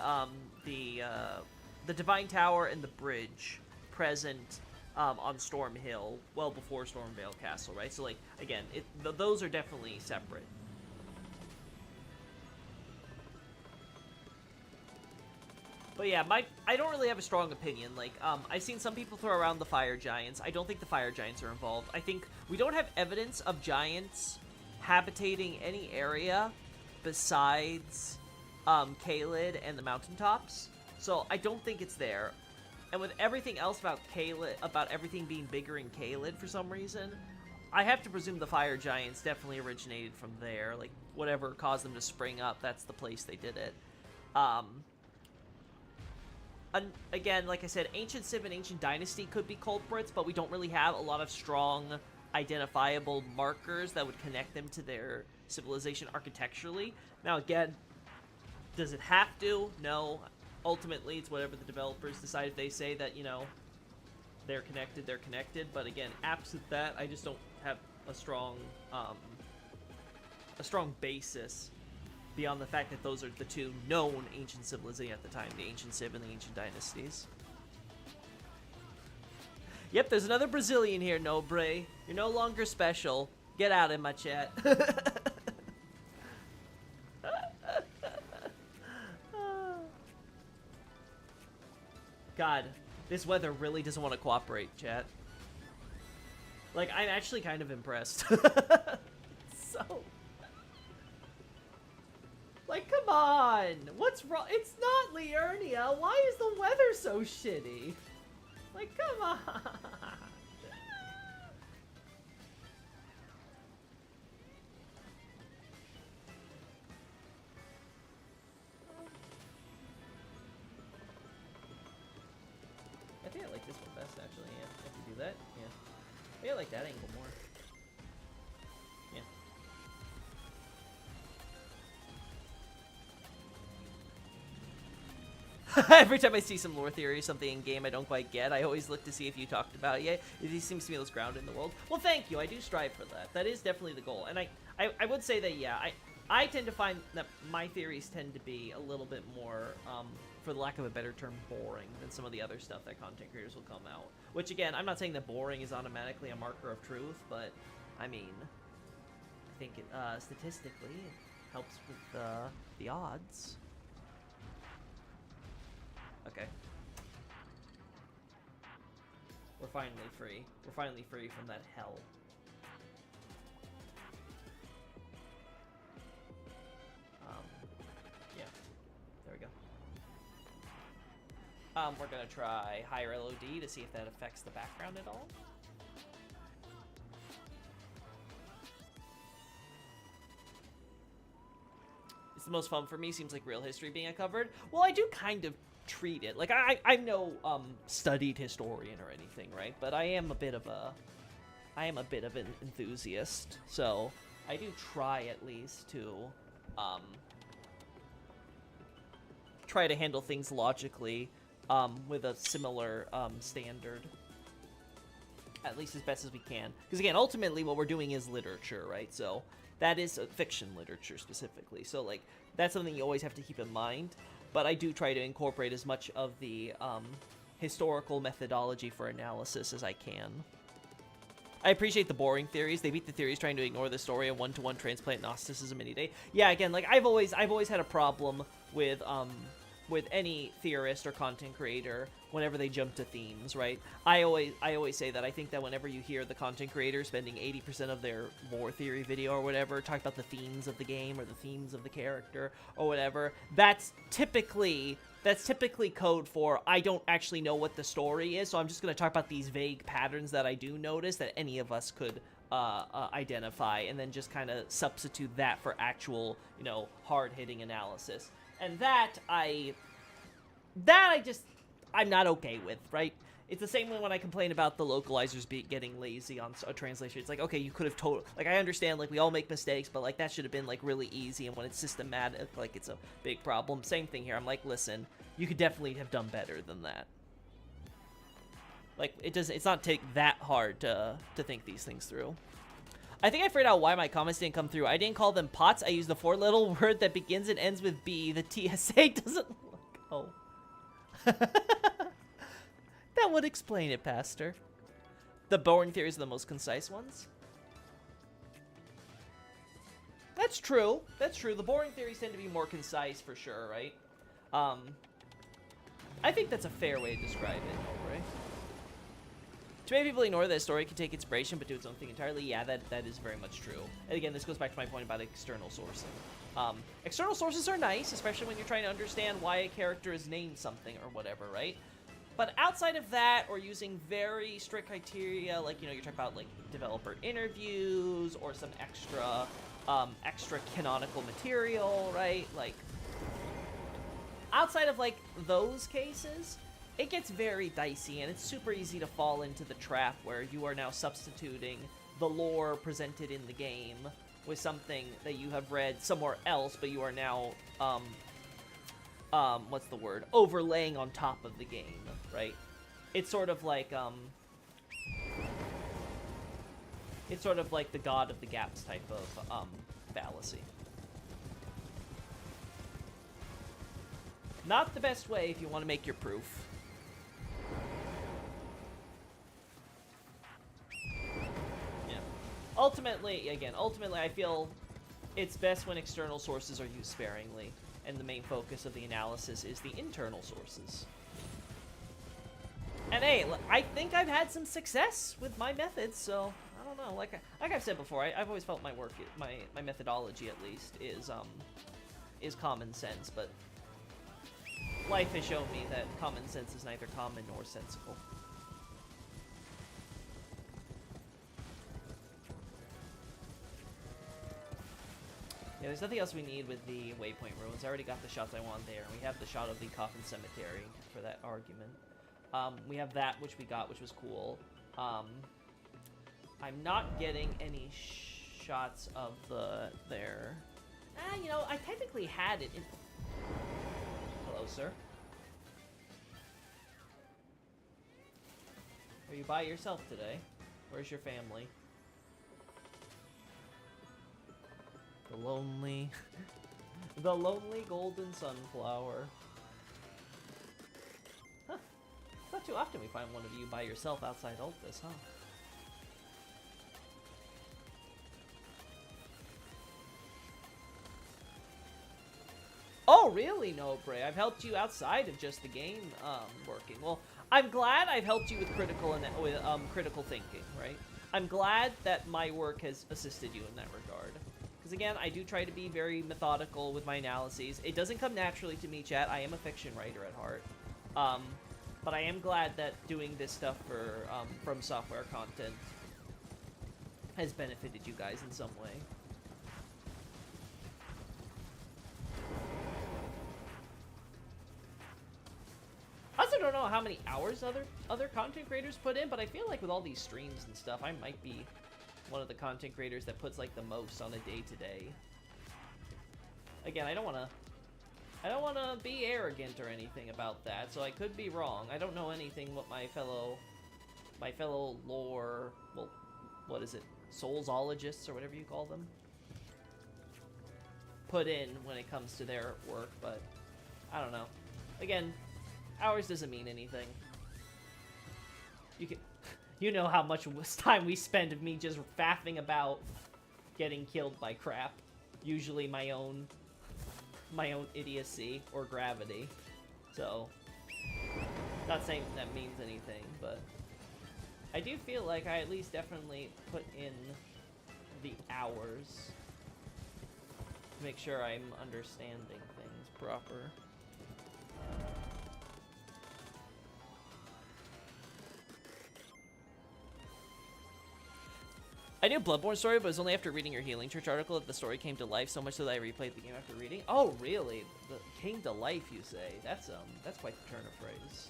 Divine Tower and the bridge present on Storm Hill, well before Stormvale Castle, right? So, like, again, those are definitely separate. But yeah, I don't really have a strong opinion. Like, I've seen some people throw around the fire giants. I don't think the fire giants are involved. I think we don't have evidence of giants habitating any area besides Caelid and the mountaintops. So I don't think it's there. And with everything else about Caelid, about everything being bigger in Caelid for some reason, I have to presume the fire giants definitely originated from there. Like, whatever caused them to spring up, that's the place they did it. And again, like I said, Ancient Civ and Ancient Dynasty could be culprits, but we don't really have a lot of strong, identifiable markers that would connect them to their civilization architecturally. Now, again, does it have to? No. Ultimately, it's whatever the developers decide. If they say that, you know, they're connected, they're connected. But again, absent that, I just don't have a strong basis beyond the fact that those are the two known ancient civilizations at the time, the Ancient Civ and the Ancient Dynasties. Yep, there's another Brazilian here, Nobre. You're no longer special. Get out of my chat. God, this weather really doesn't want to cooperate, chat. Like, I'm actually kind of impressed. So... Like, come on! What's wrong? It's not Liurnia! Why is the weather so shitty? Like, come on! I think I like this one best, actually, yeah. If you do that, yeah. I think I like that angle more. Yeah. Every time I see some lore theory or something in game I don't quite get, I always look to see if you talked about it yet. It seems to be most grounded in the world. Well, thank you. I do strive for that. That is definitely the goal. And I would say that, yeah, I tend to find that my theories tend to be a little bit more, for the lack of a better term, boring than some of the other stuff that content creators will come out. Which, again, I'm not saying that boring is automatically a marker of truth, but, I mean, I think it, statistically, it helps with the odds. Okay. We're finally free. We're finally free from that hell. Yeah. There we go. We're gonna try higher LOD to see if that affects the background at all. It's the most fun for me. Seems like real history being uncovered. Well, I do kind of treat it like I'm no studied historian or anything, right? But I am a bit of an enthusiast, so I do try at least to try to handle things logically with a similar standard, at least as best as we can. Because again, ultimately what we're doing is literature, right? So that is fiction literature specifically. So like that's something you always have to keep in mind. But I do try to incorporate as much of the historical methodology for analysis as I can. I appreciate the boring theories. They beat the theories trying to ignore the story of one-to-one transplant Gnosticism any day. Yeah, again, like I've always had a problem with with any theorist or content creator whenever they jump to themes, right? I always say that I think that whenever you hear the content creator spending 80% of their lore theory video or whatever talk about the themes of the game or the themes of the character or whatever, that's typically code for I don't actually know what the story is, so I'm just going to talk about these vague patterns that I do notice that any of us could identify, and then just kind of substitute that for actual, you know, hard-hitting analysis. And I'm not okay with, right? It's the same when I complain about the localizers getting lazy on a translation. It's like, okay, you could have told, like, I understand, like, we all make mistakes, but, like, that should have been, like, really easy, and when it's systematic, like, it's a big problem. Same thing here. I'm like, listen, you could definitely have done better than that. Like, it's not take that hard to think these things through. I think I figured out why my comments didn't come through. I didn't call them pots. I used the 4-letter word that begins and ends with B. The TSA doesn't look. Oh. That would explain it, Pastor. The boring theories are the most concise ones. That's true. That's true. The boring theories tend to be more concise for sure, right? I think that's a fair way to describe it, right? Too many people ignore that a story can take inspiration but do its own thing entirely. Yeah, that is very much true. And again, this goes back to my point about external sourcing. External sources are nice, especially when you're trying to understand why a character is named something or whatever, right? But outside of that, or using very strict criteria, like, you know, you're talking about, like, developer interviews or some extra canonical material, right? Like, outside of, like, those cases, it gets very dicey, and it's super easy to fall into the trap where you are now substituting the lore presented in the game with something that you have read somewhere else, but you are now, what's the word? Overlaying on top of the game, right? It's sort of like, it's sort of like the God of the Gaps type of, fallacy. Not the best way if you want to make your proof. Yeah. Ultimately, I feel it's best when external sources are used sparingly, and the main focus of the analysis is the internal sources. And hey, I think I've had some success with my methods, so I don't know. Like I've said before, I've always felt my work, my methodology at least, is common sense. But life has shown me that common sense is neither common nor sensible. Yeah, there's nothing else we need with the Waypoint Ruins. I already got the shots I want there. We have the shot of the Coffin Cemetery for that argument. We have that, which we got, which was cool. I'm not getting any shots of their... you know, I technically had it in... Hello, sir. Are you by yourself today? Where's your family? The lonely... the lonely golden sunflower. Huh. It's not too often we find one of you by yourself outside Altus, huh? Oh, really, Nobre? I've helped you outside of just the game working. Well, I'm glad I've helped you with critical thinking, right? I'm glad that my work has assisted you in that regard. Because again, I do try to be very methodical with my analyses. It doesn't come naturally to me, chat. I am a fiction writer at heart. But I am glad that doing this stuff for From Software content has benefited you guys in some way. I also don't know how many hours other content creators put in, but I feel like with all these streams and stuff, I might be one of the content creators that puts like the most on a day-to-day. Again, I don't want to be arrogant or anything about that, so I could be wrong. I don't know anything what my fellow lore, well, what is it, soulsologists or whatever you call them, put in when it comes to their work, but I don't know. Again, hours doesn't mean anything. You know how much time we spend of me just faffing about getting killed by crap. Usually my own idiocy or gravity. So, not saying that means anything, but I do feel like I at least definitely put in the hours to make sure I'm understanding things proper. I knew Bloodborne story, but it was only after reading your Healing Church article that the story came to life, so much so that I replayed the game after reading. Oh, really? The came to life, you say? That's quite the turn of phrase.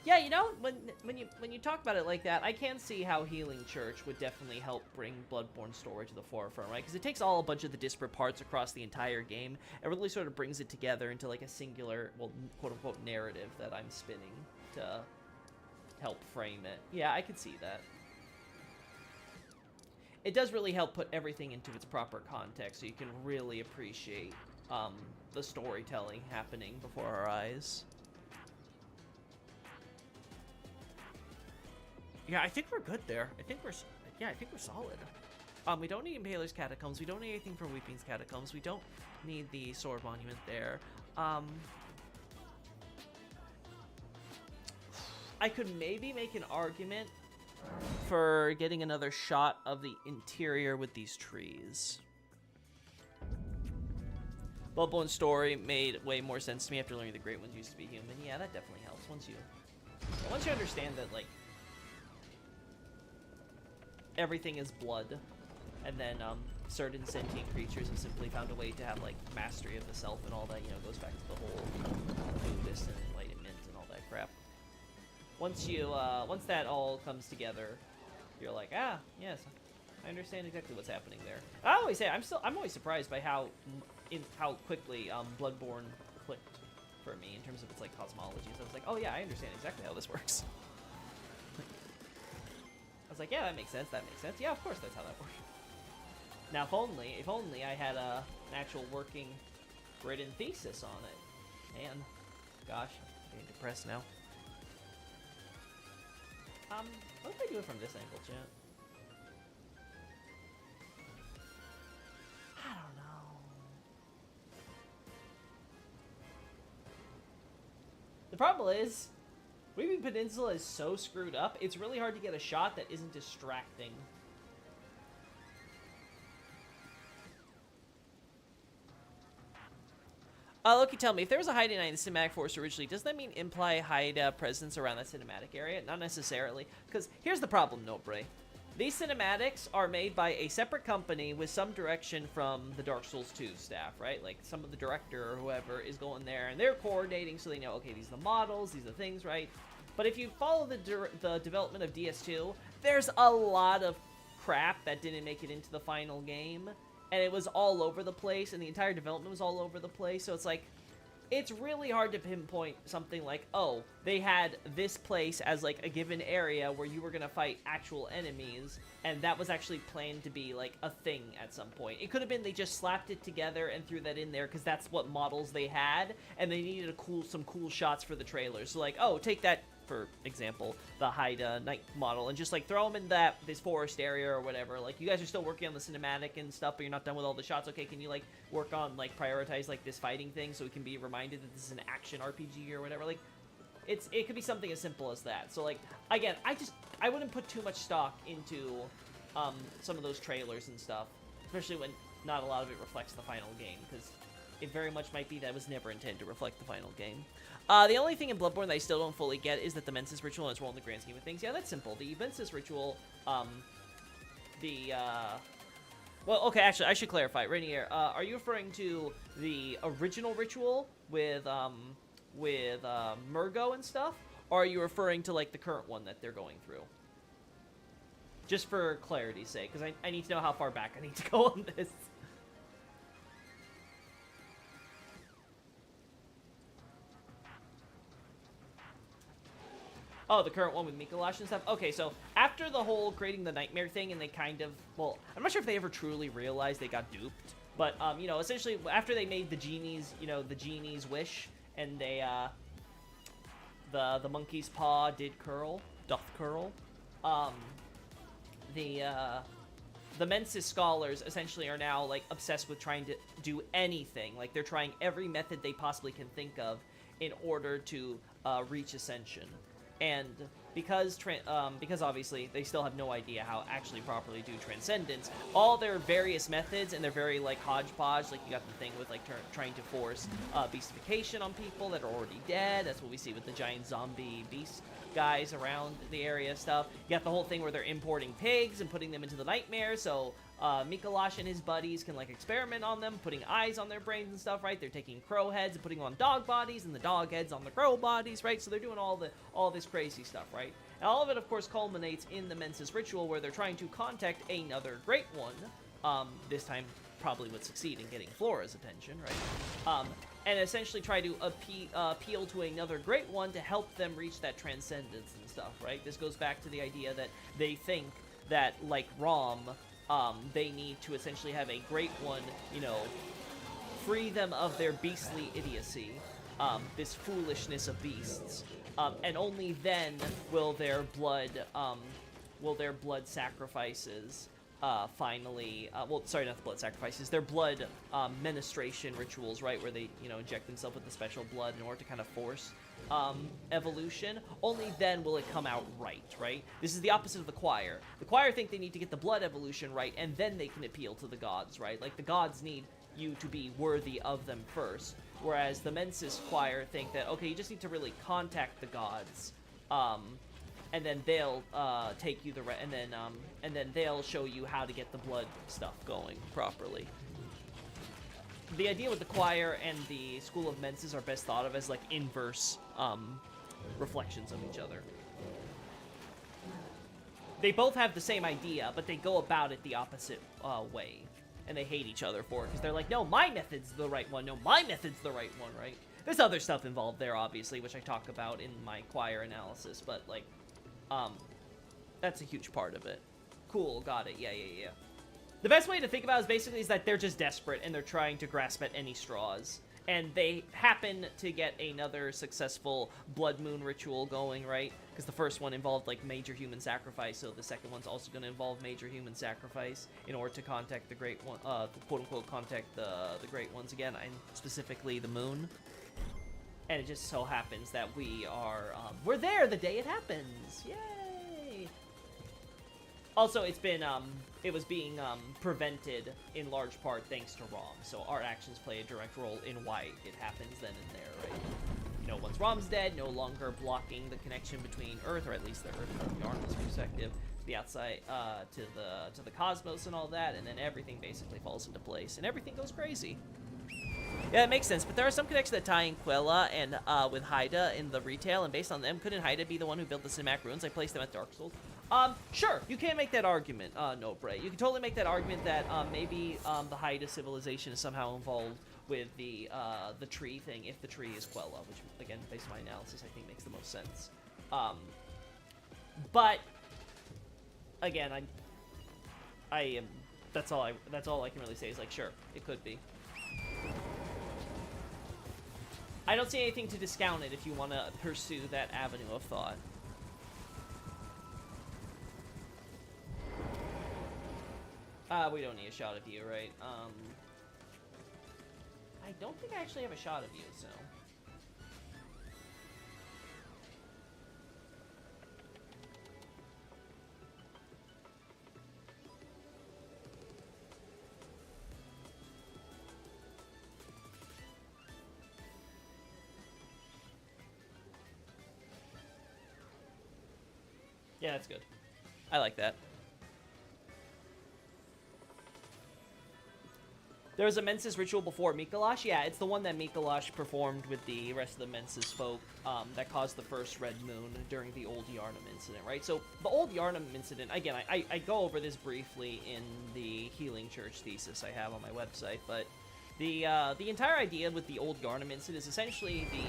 Yeah, you know, when you talk about it like that, I can see how Healing Church would definitely help bring Bloodborne story to the forefront, right? Because it takes all a bunch of the disparate parts across the entire game and really sort of brings it together into like a singular, well, quote-unquote narrative that I'm spinning to help frame it. Yeah, I could see that. It does really help put everything into its proper context so you can really appreciate the storytelling happening before our eyes. Yeah, I think we're good there. I think we're solid. We don't need Impaler's Catacombs. We don't need anything from Weeping's Catacombs. We don't need the Sword Monument there. I could maybe make an argument for getting another shot of the interior with these trees. Bloodborne story made way more sense to me after learning the Great Ones used to be human. Yeah, that definitely helps once you understand that, like, everything is blood, and then certain sentient creatures have simply found a way to have like mastery of the self and all that. You know, goes back to the whole Buddhist and enlightenment and all that crap. Once that all comes together, you're like, ah, yes, I understand exactly what's happening there. I always say I'm always surprised by how quickly Bloodborne clicked for me in terms of its like cosmology. So I was like, oh yeah, I understand exactly how this works. I was like, yeah, that makes sense. That makes sense. Yeah, of course, that's how that works. Now, if only I had an actual working written thesis on it. Man, gosh, I'm getting depressed now. What if I do it from this angle, chat? I don't know. The problem is, Weeping Peninsula is so screwed up, it's really hard to get a shot that isn't distracting. Loki, tell me, if there was a Haida Knight in the Cinematic Forest originally, does that mean imply Haida presence around that cinematic area? Not necessarily, because here's the problem, Nobre. These cinematics are made by a separate company with some direction from the Dark Souls 2 staff, right? Like, some of the director or whoever is going there, and they're coordinating so they know, okay, these are the models, these are the things, right? But if you follow the development of DS2, there's a lot of crap that didn't make it into the final game, and it was all over the place, and the entire development was all over the place, so it's like, it's really hard to pinpoint something like, oh, they had this place as like a given area where you were gonna fight actual enemies, and that was actually planned to be like a thing at some point. It could have been they just slapped it together and threw that in there because that's what models they had, and they needed some cool shots for the trailers. So like, oh, take that, for example, the Haida Knight model, and just like throw them in this forest area or whatever. Like, you guys are still working on the cinematic and stuff, but you're not done with all the shots. Okay, can you like work on like prioritize like this fighting thing so we can be reminded that this is an action RPG or whatever? Like, it could be something as simple as that. So like, again, I wouldn't put too much stock into some of those trailers and stuff, especially when not a lot of it reflects the final game, because it very much might be that it was never intended to reflect the final game. The only thing in Bloodborne that I still don't fully get is that the Mensis ritual and its role in the grand scheme of things. Yeah, that's simple. The Mensis ritual, well, okay, actually, I should clarify. Rainier, are you referring to the original ritual with Murgo and stuff? Or are you referring to, like, the current one that they're going through? Just for clarity's sake, because I need to know how far back I need to go on this. Oh, the current one with Mikolash and stuff? Okay, so after the whole creating the nightmare thing, and they kind of, well, I'm not sure if they ever truly realized they got duped, but, you know, essentially, after they made the genie's, you know, the genie's wish, and they, the monkey's paw doth curl, the Mensis scholars essentially are now, like, obsessed with trying to do anything. Like, they're trying every method they possibly can think of in order to reach Ascension. And because obviously they still have no idea how actually properly do Transcendence, all their various methods, and they're very, like, hodgepodge. Like, you got the thing with, like, trying to force beastification on people that are already dead. That's what we see with the giant zombie beast guys around the area stuff. You got the whole thing where they're importing pigs and putting them into the nightmare, so Mikolash and his buddies can, like, experiment on them, putting eyes on their brains and stuff, right? They're taking crow heads and putting on dog bodies, and the dog heads on the crow bodies, right? So they're doing all this crazy stuff, right? And all of it, of course, culminates in the Mensis ritual, where they're trying to contact another Great One. This time probably would succeed in getting Flora's attention, right? And essentially try to appeal to another Great One to help them reach that transcendence and stuff, right? This goes back to the idea that they think that, like Rom, they need to essentially have a Great One, you know, free them of their beastly idiocy, this foolishness of beasts, and only then will their blood sacrifices finally, well, sorry, not the blood sacrifices, their blood ministration rituals, right, where they, you know, inject themselves with the special blood in order to kind of force evolution. Only then will it come out right? This is the opposite of the choir. The choir think they need to get the blood evolution right, and then they can appeal to the gods, right? Like, the gods need you to be worthy of them first, whereas the Mensis choir think that, okay, you just need to really contact the gods, and then they'll take you and then they'll show you how to get the blood stuff going properly. The idea with the choir and the School of Mensis are best thought of as, like, inverse reflections of each other. They both have the same idea, but they go about it the opposite way, and they hate each other for it, because they're like, no, my method's the right one, no, my method's the right one, right? There's other stuff involved there, obviously, which I talk about in my choir analysis, but, like, that's a huge part of it. Cool, got it, yeah. The best way to think about it is that they're just desperate, and they're trying to grasp at any straws. And they happen to get another successful Blood Moon ritual going, right? Because the first one involved, like, major human sacrifice, so the second one's also going to involve major human sacrifice in order to contact the Great One, quote-unquote, contact the Great Ones again, and specifically the Moon. And it just so happens that we're there the day it happens! Yay! Also, it was being prevented in large part thanks to ROM, so our actions play a direct role in why it happens then and there, right? You know, once ROM's dead, no longer blocking the connection between Earth, or at least the Earth from the Armless perspective, to the outside, to the cosmos and all that, and then everything basically falls into place, and everything goes crazy. Yeah, it makes sense, but there are some connections that tie in Quella and with Haida in the retail, and based on them, couldn't Haida be the one who built the Cinematic Ruins? I placed them at Dark Souls. Sure, you can make that argument, no, Bray. You can totally make that argument that, maybe, the Haida civilization is somehow involved with the tree thing, if the tree is Quella, which, again, based on my analysis, I think makes the most sense. But, again, that's all I can really say is, like, sure, it could be. I don't see anything to discount it if you want to pursue that avenue of thought. We don't need a shot of you, right? I don't think I actually have a shot of you, so... Yeah, that's good. I like that. There was a Mensis ritual before Mikolash? Yeah, it's the one that Mikolash performed with the rest of the Mensis folk that caused the first Red Moon during the Old Yharnam incident, right? So, the Old Yharnam incident, again, I go over this briefly in the Healing Church thesis I have on my website, but the entire idea with the Old Yharnam incident is essentially the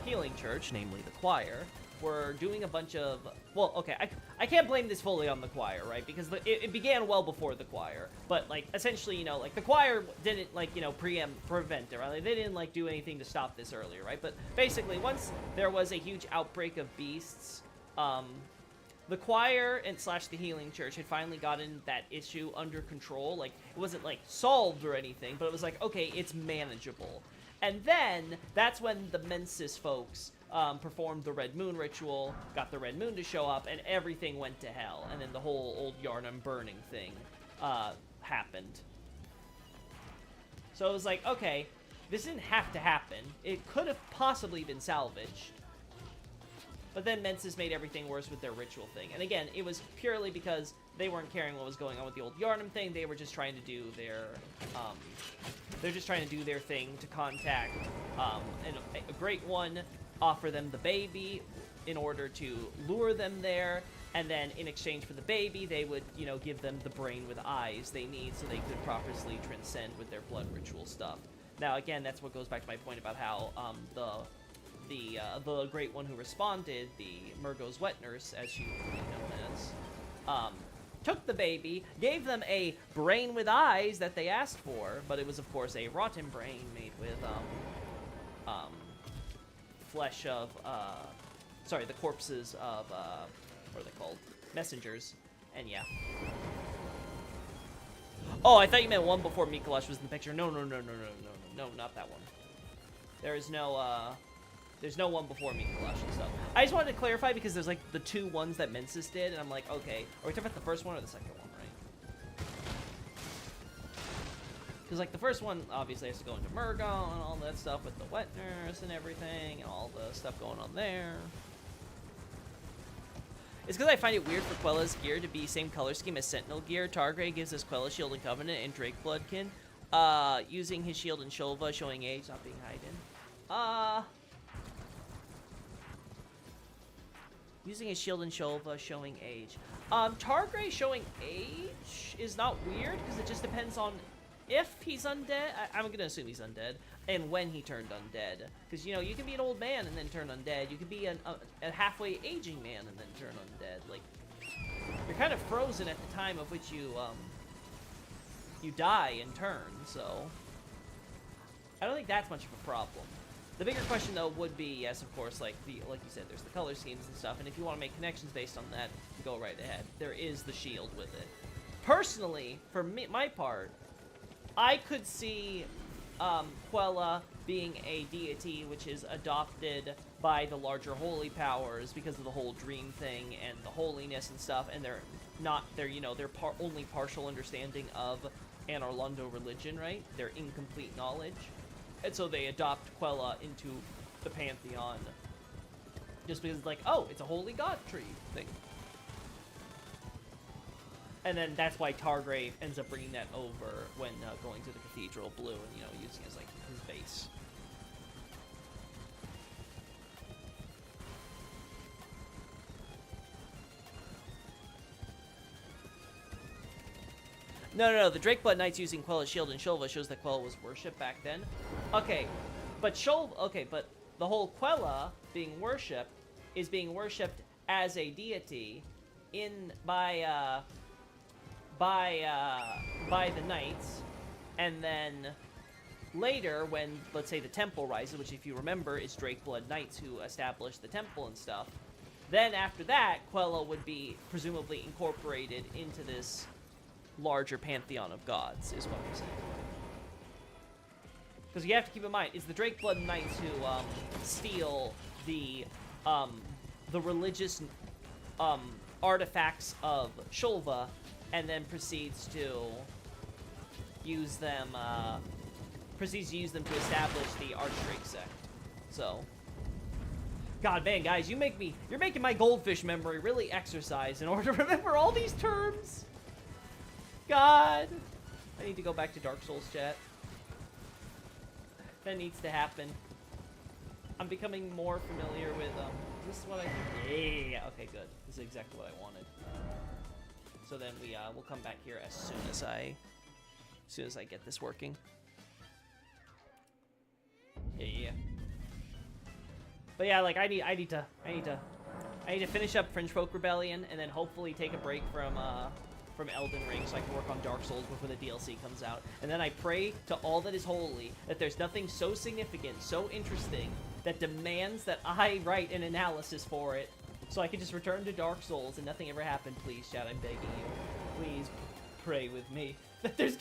Healing Church, namely the choir, were doing a bunch of... Well, okay, I can't blame this fully on the choir, right? Because it began well before the choir. But, like, essentially, you know, like, the choir didn't, like, you know, prevent it, right? Like, they didn't, like, do anything to stop this earlier, right? But basically, once there was a huge outbreak of beasts, the choir and slash the healing church had finally gotten that issue under control. Like, it wasn't like solved or anything, but it was like, okay, it's manageable. And then that's when the Mensis folks performed the Red Moon ritual, got the Red Moon to show up, and everything went to hell. And then the whole old Yharnam burning thing happened. So it was like, okay, this didn't have to happen. It could have possibly been salvaged. But then Mensis made everything worse with their ritual thing. And again, it was purely because they weren't caring what was going on with the old Yharnam thing. They were just trying to do their, they're just trying to do their thing to contact a great one, offer them the baby in order to lure them there. And then in exchange for the baby, they would, you know, give them the brain with eyes they need so they could properly transcend with their blood ritual stuff. Now, again, that's what goes back to my point about how the great one who responded, the Murgo's wet nurse, as she would be known as, took the baby, gave them a brain with eyes that they asked for, but it was, of course, a rotten brain made with, flesh of, sorry, the corpses of, what are they called? Messengers. And yeah. Oh, I thought you meant one before Mikolas was in the picture. No, not that one. There is no, there's no one before Mikolas and stuff. I just wanted to clarify because there's, like, the 2 ones that Mensis did, and I'm like, okay, are we talking about the first one or the second one, right? Because, like, the first one obviously has to go into Murgo and all that stuff with the wet nurse and everything, and all the stuff going on there. It's because I find it weird for Quella's gear to be same color scheme as Sentinel gear. Targray gives us Quella Shield and Covenant and Drake Bloodkin. Using his shield and Shulva, showing age, not being hidden. Using his shield and Shulva, showing age. Targray showing age is not weird, because it just depends on if he's undead. I'm gonna assume he's undead, and when he turned undead. Because, you know, you can be an old man and then turn undead. You can be a halfway aging man and then turn undead. Like, you're kind of frozen at the time of which you die and turn, so I don't think that's much of a problem. The bigger question, though, would be, yes, of course, like you said, there's the color schemes and stuff, and if you want to make connections based on that, go right ahead. There is the shield with it. Personally, for me, my part, I could see Quella being a deity which is adopted by the larger holy powers because of the whole dream thing and the holiness and stuff, and they're only partial understanding of an Orlando religion, right? Their incomplete knowledge. And so they adopt Quella into the pantheon just because it's like, oh, it's a holy god tree thing. And then that's why Targrave ends up bringing that over when going to the Cathedral Blue and, you know, using it as, like, his base. No, the Drakeblood Knights using Quella's shield and Shulva shows that Quella was worshipped back then. Okay, but the whole Quella being worshipped is being worshipped as a deity by the knights, and then later when, let's say, the temple rises, which if you remember is Drakeblood Knights who established the temple and stuff, then after that, Quella would be presumably incorporated into this larger pantheon of gods, is what I'm saying. Because you have to keep in mind, it's the Drakeblood Knights who steal the religious artifacts of Shulva, and then proceeds to use them to establish the Archdrake sect. So, God, man, guys, you're making my goldfish memory really exercise in order to remember all these terms. God, I need to go back to Dark Souls chat. That needs to happen. I'm becoming more familiar with, this is what I think. Yeah, okay, good. This is exactly what I wanted. So then we'll come back here as soon as I get this working. Yeah. But yeah, like I need to finish up Fringe Folk Rebellion and then hopefully take a break from Elden Ring so I can work on Dark Souls before the DLC comes out. And then I pray to all that is holy that there's nothing so significant, so interesting, that demands that I write an analysis for it So I can just return to Dark Souls and nothing ever happened, please, chat, I'm begging you. Please pray with me that there's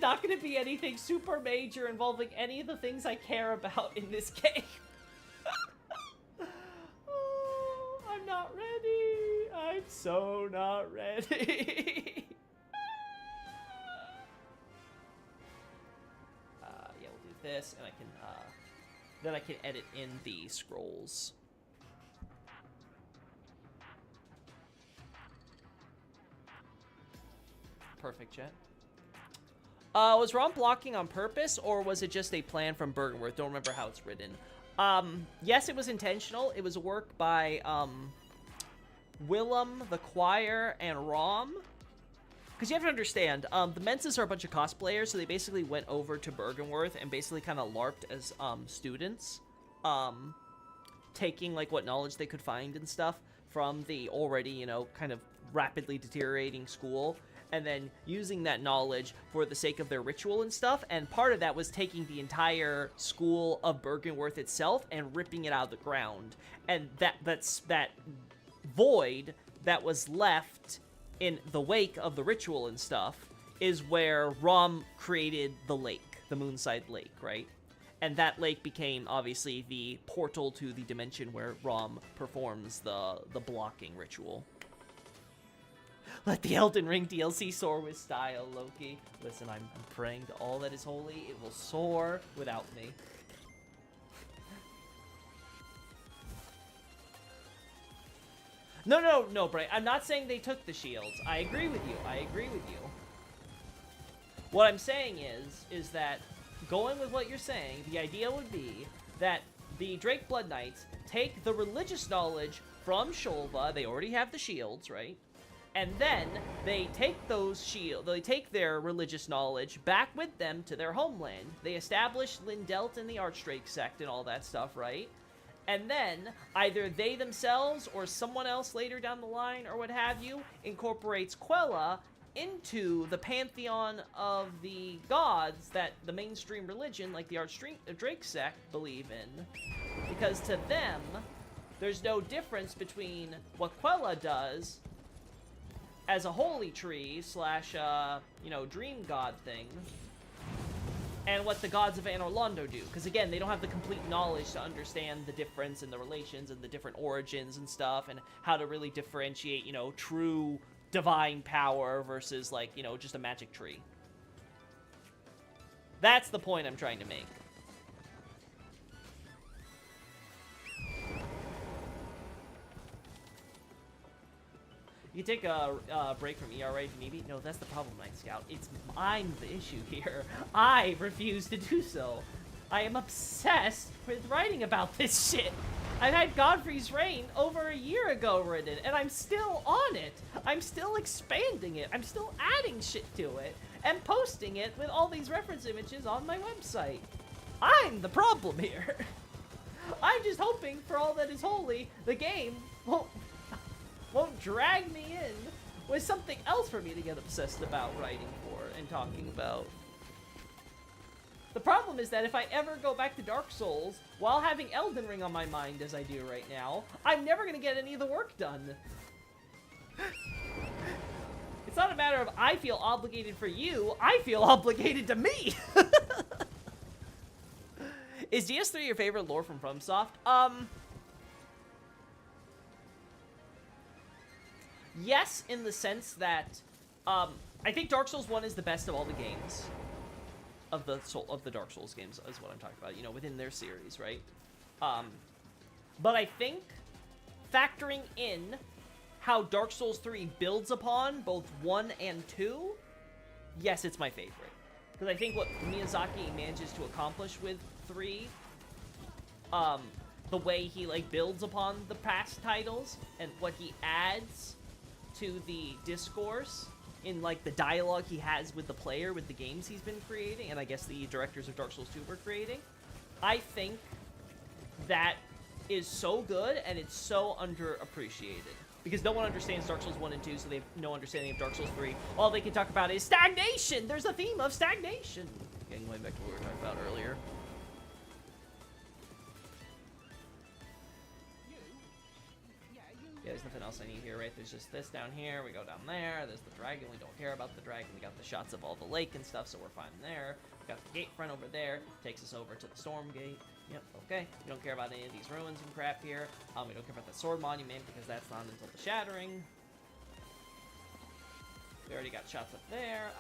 not gonna be anything super major involving any of the things I care about in this game. Oh, I'm not ready. I'm so not ready. Yeah, we'll do this, and I can, then I can edit in the scrolls. Perfect, chat. Was Rom blocking on purpose, or was it just a plan from Byrgenwerth? Don't remember how it's written. Yes, it was intentional. It was a work by, Willem, the Choir, and Rom. Because you have to understand, the Menses are a bunch of cosplayers, so they basically went over to Byrgenwerth and basically kind of LARPed as, students. Taking, like, what knowledge they could find and stuff from the already, you know, kind of rapidly deteriorating school, and then using that knowledge for the sake of their ritual and stuff, and part of that was taking the entire school of Byrgenwerth itself and ripping it out of the ground. And that void that was left in the wake of the ritual and stuff is where Rom created the lake, the Moonside Lake, right? And that lake became, obviously, the portal to the dimension where Rom performs the blocking ritual. Let the Elden Ring DLC soar with style, Loki. Listen, I'm praying to all that is holy. It will soar without me. No, Bray. I'm not saying they took the shields. I agree with you. What I'm saying is that, going with what you're saying, the idea would be that the Drake Blood Knights take the religious knowledge from Shulva. They already have the shields, right? And then they take they take their religious knowledge back with them to their homeland. They establish Lindelt and the Archdrake sect and all that stuff, right? And then either they themselves or someone else later down the line or what have you incorporates Quella into the pantheon of the gods that the mainstream religion, like the Archdrake sect, believe in. Because to them, there's no difference between what Quella does as a holy tree slash, you know, dream god thing, and what the gods of Anor Londo do. Because again, they don't have the complete knowledge to understand the difference and the relations and the different origins and stuff, and how to really differentiate, you know, true divine power versus, like, you know, just a magic tree. That's the point I'm trying to make. You take a break from ERA if you need it. No, that's the problem, Night Scout. I'm the issue here. I refuse to do so. I am obsessed with writing about this shit. I've had Godfrey's Reign over a year ago written, and I'm still on it. I'm still expanding it. I'm still adding shit to it, and posting it with all these reference images on my website. I'm the problem here. I'm just hoping for all that is holy, the game won't drag me in with something else for me to get obsessed about writing for and talking about. The problem is that if I ever go back to Dark Souls while having Elden Ring on my mind as I do right now, I'm never going to get any of the work done. It's not a matter of I feel obligated for you, I feel obligated to me. Is DS3 your favorite lore from FromSoft? Yes, in the sense that, I think Dark Souls 1 is the best of all the games. Of the Dark Souls games is what I'm talking about, you know, within their series, right? But I think, factoring in how Dark Souls 3 builds upon both 1 and 2, yes, it's my favorite. Because I think what Miyazaki manages to accomplish with 3, the way he, like, builds upon the past titles, and what he adds to the discourse in, like, the dialogue he has with the player, with the games he's been creating, and I guess the directors of Dark Souls 2 were creating, I think that is so good, and it's so underappreciated. Because no one understands Dark Souls 1 and 2, so they have no understanding of Dark Souls 3. All they can talk about is stagnation! There's a theme of stagnation! Getting way back to what we were talking about earlier. there's nothing else I need here, right? There's just this down here. We go down there. There's the dragon. We don't care about the dragon. We got the shots of all the lake and stuff, so we're fine there. We got the gate front over there. Takes us over to the storm gate. Yep, okay. We don't care about any of these ruins and crap here. We don't care about the sword monument because that's not until the shattering. We already got shots up there.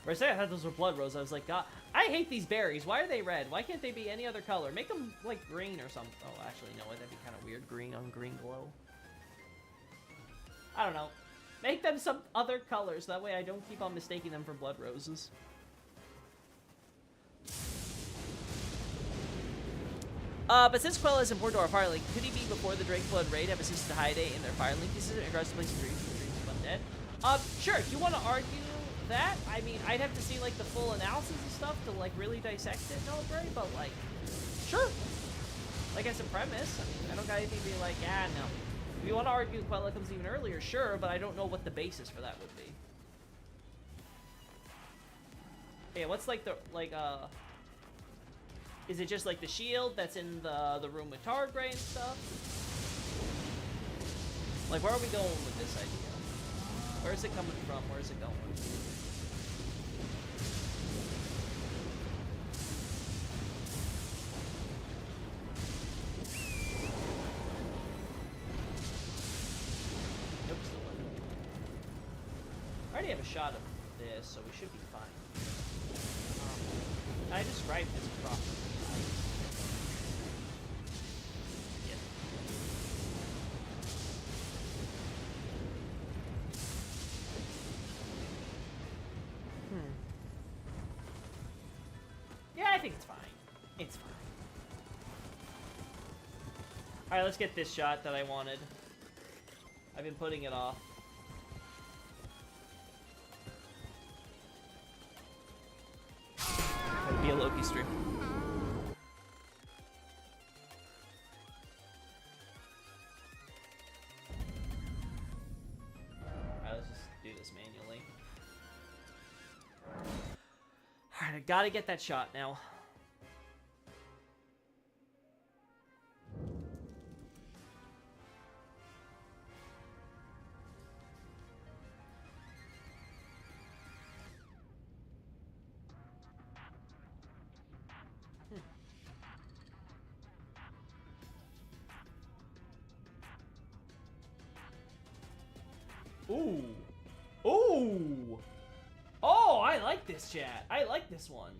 Where I say I thought those were blood roses, I was like, God, I hate these berries. Why are they red? Why can't they be any other color? Make them, like, green or something. Oh, actually, no, that'd be kind of weird. Green on green glow. I don't know. Make them some other colors. That way I don't keep on mistaking them for blood roses. But since Quella is important to our Firelink, could he be before the Drakeblood raid have assisted Hyde in their Firelink pieces in regards to placing dreams undead? Sure, if you want to argue that, I mean, I'd have to see, like, the full analysis and stuff to, like, really dissect it and all very, but, like, sure. Like, as a premise, I mean, I don't got anything to be like, ah, no. If you want to argue Quella comes even earlier, sure, but I don't know what the basis for that would be. Yeah, what's, like, the, like, is it just, like, the shield that's in the room with Targray and stuff? Like, where are we going with this idea? Where is it coming from? Where is it going? Nope, still not. I already have a shot of this, so we should be fine. I described this properly. Yeah. Yeah, I think it's fine. It's fine. Alright, let's get this shot that I wanted. I've been putting it off. It'll be a Loki stream. Alright, let's just do this manually. Alright, I gotta get that shot now. Ooh. Ooh. Oh, I like this chat. I like this one.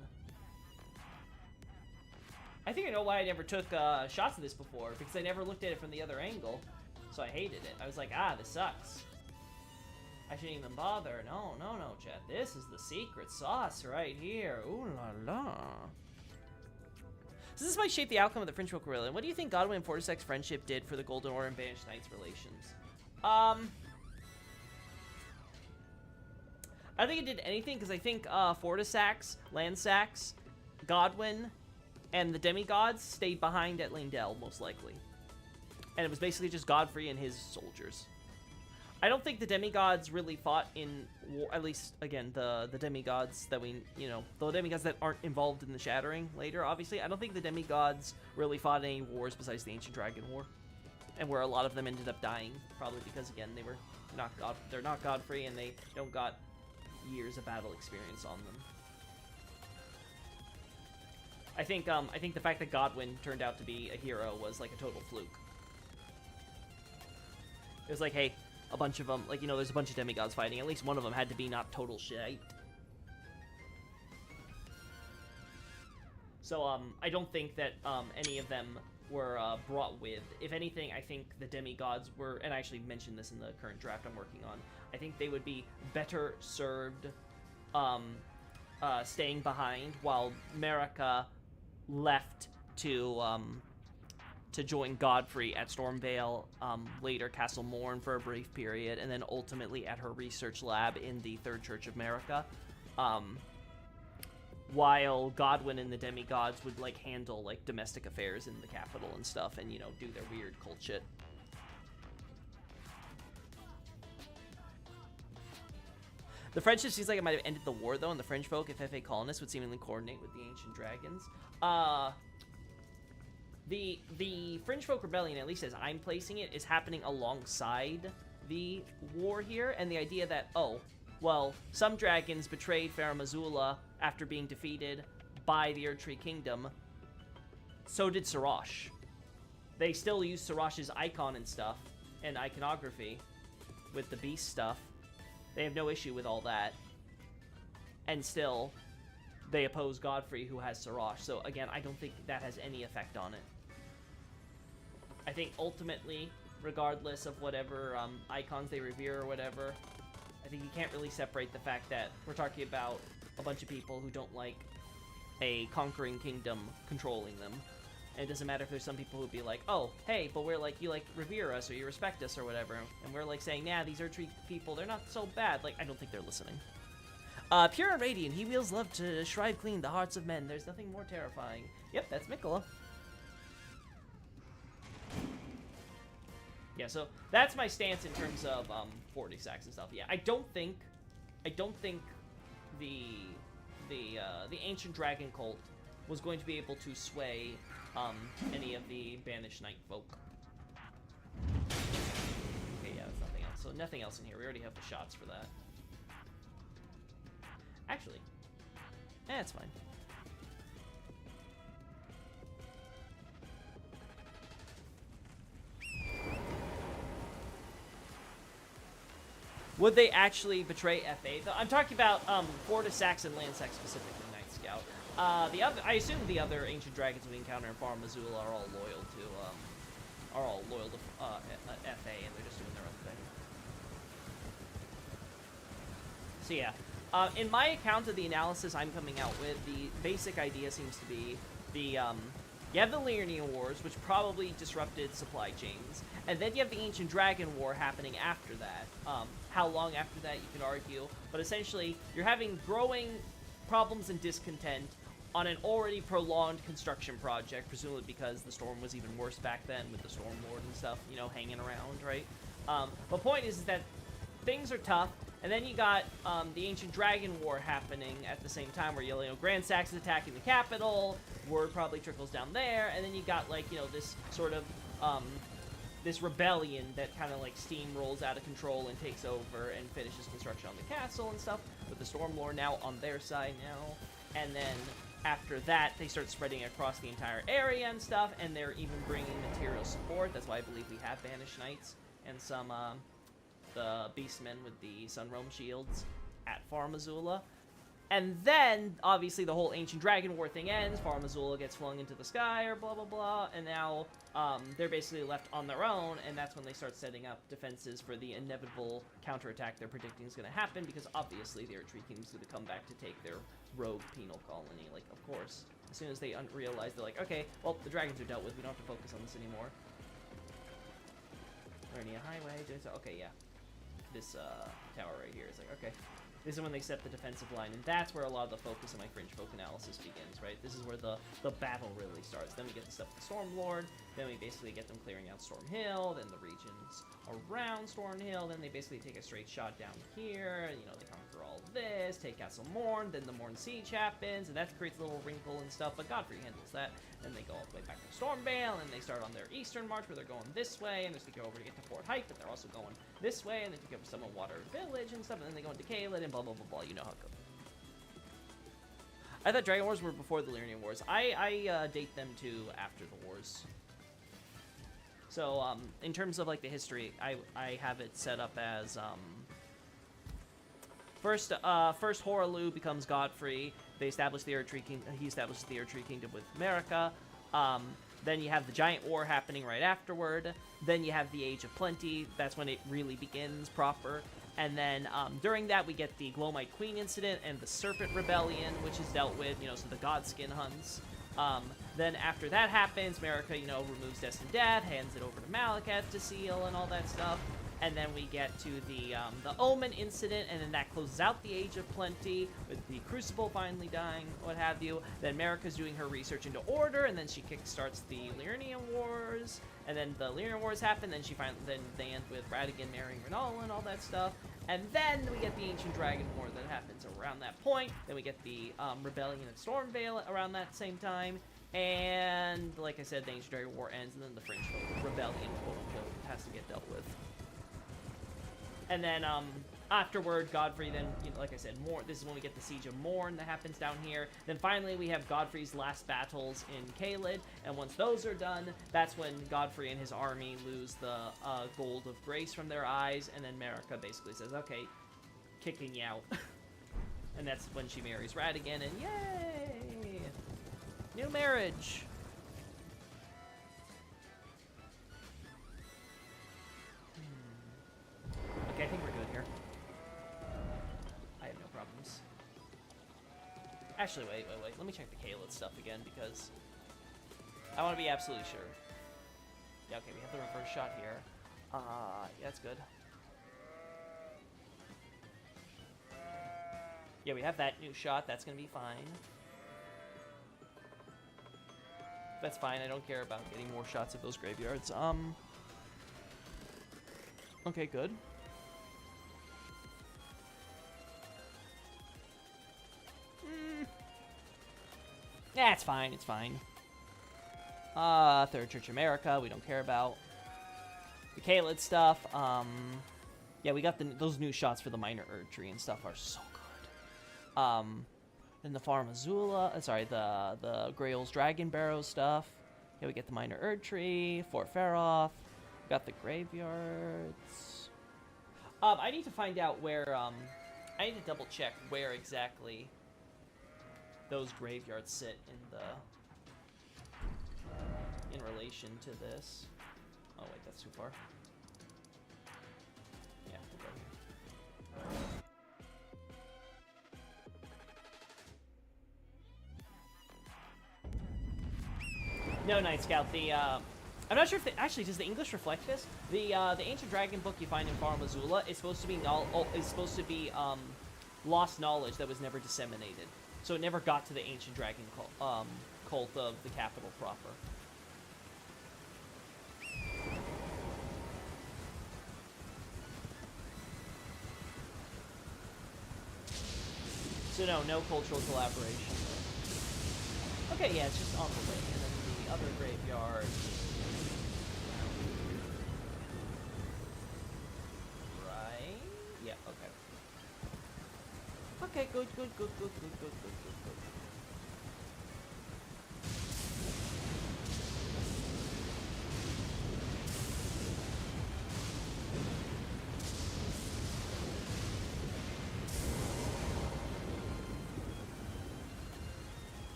I think I know why I never took shots of this before, because I never looked at it from the other angle. So I hated it. I was like, ah, this sucks. I shouldn't even bother. No, no, no, chat. This is the secret sauce right here. Ooh la la. So this might shape the outcome of the Fringe Folk Gorilla. And what do you think Godwyn and Fortisak's friendship did for the Golden Order and Banished Knights relations? I don't think it did anything, because I think Fortisak's, Lansak's, Godwyn, and the demigods stayed behind at Leyndell, most likely. And it was basically just Godfrey and his soldiers. I don't think the demigods really fought in war, at least, again, the demigods that we, you know, the demigods that aren't involved in the Shattering later, obviously. I don't think the demigods really fought any wars besides the Ancient Dragon War. And where a lot of them ended up dying, probably because, again, they're not Godfrey, and they don't got years of battle experience on them. I think the fact that Godwyn turned out to be a hero was like a total fluke. It was like, hey, a bunch of them, like, you know, there's a bunch of demigods fighting. At least one of them had to be not total shit. So, I don't think that any of them were brought with. If anything, I think the demigods were, and I actually mentioned this in the current draft I'm working on, I think they would be better served staying behind while Marika left to join Godfrey at Stormvale, later Castle Morn for a brief period, and then ultimately at her research lab in the Third Church of Marika. While Godwyn and the demigods would, like, handle, like, domestic affairs in the capital and stuff and, you know, do their weird cult shit. The friendship seems like it might have ended the war, though, and the Fringe folk, if FA colonists, would seemingly coordinate with the Ancient Dragons. the Fringe Folk Rebellion, at least as I'm placing it, is happening alongside the war here, and the idea that, oh, well, some dragons betrayed Farum Azula after being defeated by the Erdtree Kingdom. So did Siraj. They still use Siraj's icon and stuff, and iconography with the beast stuff. They have no issue with all that. And still, they oppose Godfrey, who has Siraj. So again, I don't think that has any effect on it. I think ultimately, regardless of whatever icons they revere or whatever, I think you can't really separate the fact that we're talking about a bunch of people who don't like a conquering kingdom controlling them. And it doesn't matter if there's some people who'd be like, oh, hey, but we're like, you like revere us or you respect us or whatever. And we're like saying, nah, these Erdtree people, they're not so bad. Like, I don't think they're listening. Pure and radiant, he wields love to shrive clean the hearts of men. There's nothing more terrifying. Yep, that's Miquella. Yeah, so that's my stance in terms of 40 sacks and stuff. Yeah, I don't think the ancient dragon cult was going to be able to sway any of the banished knight folk. Okay, yeah, that's nothing else. So nothing else in here. We already have the shots for that. Actually, it's fine. Would they actually betray FA? I'm talking about Fortis Saxon Landsec specifically, Night Scout. I assume the other ancient dragons we encounter in Farum Azula are all loyal to FA, and they're just doing their own thing. So yeah, in my account of the analysis I'm coming out with, the basic idea seems to be you have the Liurnian Wars, which probably disrupted supply chains, and then you have the Ancient Dragon War happening after that. How long after that, you could argue, but essentially, you're having growing problems and discontent on an already prolonged construction project, presumably because the storm was even worse back then with the Storm Lord and stuff, you know, hanging around, right? The point is that things are tough, and then you got the Ancient Dragon War happening at the same time, where you know Grand Sax is attacking the capital, word probably trickles down there, and then you got like this sort of this rebellion that kind of like steamrolls out of control and takes over and finishes construction on the castle and stuff, with the Stormlord now on their side now, and then after that they start spreading across the entire area and stuff, and they're even bringing material support. That's why I believe we have Banished Knights and some the Beastmen with the Sunrealm shields at Farum Azula. And then, obviously, the whole Ancient Dragon War thing ends, Farum Azula gets flung into the sky, or blah blah blah, and now they're basically left on their own, and that's when they start setting up defenses for the inevitable counterattack they're predicting is going to happen, because obviously the Erdtree Kingdom's going to come back to take their rogue penal colony, like, of course. As soon as they realize, they're like, okay, well, the dragons are dealt with, we don't have to focus on this anymore. Liurnia Highway, okay, yeah. This tower right here is like, okay. This is when they set the defensive line, and that's where a lot of the focus of my Fringe Folk analysis begins, right? This is where the battle really starts. Then we get the stuff with the Stormlord, then we basically get them clearing out Storm Hill, then the regions around Storm Hill, then they basically take a straight shot down here, and, they conquer all this, take Castle Morn, then the Morn Siege happens, and that creates a little wrinkle and stuff, but Godfrey handles that. Then they go all the way back to Stormvale, and they start on their eastern march, where they're going this way, and they go over to get to Fort Height, but they're also going this way, and they take over Summerwater Village and stuff, and then they go into Caelid, and blah, blah, blah, blah. You know how it goes. I thought Dragon Wars were before the Liurnian Wars. I date them to after the wars. So, in terms of, like, the history, I have it set up as, First Hoarah becomes Godfrey. They establish the Erdtree Kingdom. He establishes the Erdtree Kingdom with Marika. Then you have the Giant War happening right afterward. Then you have the Age of Plenty. That's when it really begins proper. And then during that, we get the Glowmite Queen incident and the Serpent Rebellion, which is dealt with, so the Godskin hunts. Then after that happens, Marika, removes Destined Death, hands it over to Malekith to seal and all that stuff. And then we get to the Omen incident, and then that closes out the Age of Plenty, with the Crucible finally dying, what have you. Then Marika's doing her research into Order, and then she kickstarts the Liurnian Wars, and then the Liurnian Wars happen, then they end with Radagon marrying Rennala and all that stuff. And then we get the Ancient Dragon War that happens around that point. Then we get the Rebellion of Stormvale around that same time. And like I said, the Ancient Dragon War ends, and then the Fringe Rebellion, quote unquote, has to get dealt with. And then afterward, Godfrey then, you know, like I said, this is when we get the Siege of Morn that happens down here. Then finally we have Godfrey's last battles in Caelid, and once those are done, that's when Godfrey and his army lose the gold of grace from their eyes, and then Marika basically says, okay, kicking you out. And that's when she marries Radagon, and yay! New marriage! Okay, I think we're good here. I have no problems. Actually, wait. Let me check the Caelid stuff again, because I want to be absolutely sure. Yeah, okay, we have the reverse shot here. Yeah, that's good. Yeah, we have that new shot. That's going to be fine. That's fine. I don't care about getting more shots of those graveyards. Okay, good. Yeah, it's fine. It's fine. Third Church America. We don't care about. The Caelid stuff. Yeah, we got those new shots for the Minor Erdtree and stuff are so good. Then the Farm Azula, sorry, the Grail's Dragon Barrow stuff. Yeah, we get the Minor Erdtree, Fort Faroth. We got the graveyards. I need to find out where, I need to double check where exactly those graveyards sit in relation to this. Oh wait, that's too far. Yeah, we'll go here. No, Night Scout. I'm not sure if actually does the English reflect this. The Ancient Dragon book you find in Farum Azula is supposed to be lost knowledge that was never disseminated, so it never got to the Ancient Dragon cult of the capital proper. So no cultural collaboration. Okay, yeah, it's just on the way, and then the other graveyard. Right? Yeah, okay. Okay, good.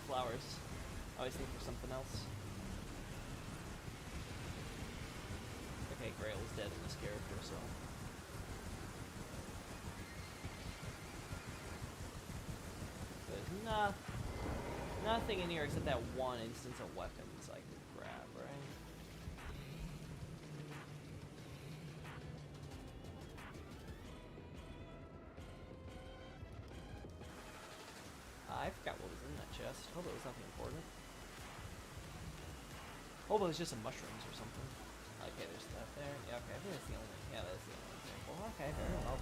Flowers. I always think for something else. Okay, Grail is dead in this character, so. There's nothing in here except that one instance of weapons I could grab, right? I forgot what was in that chest. Hope it was nothing important. Hope it was just some mushrooms or something. Okay, there's that there. Yeah, okay, I think that's the only. Yeah, that's the only example. Okay, fair enough.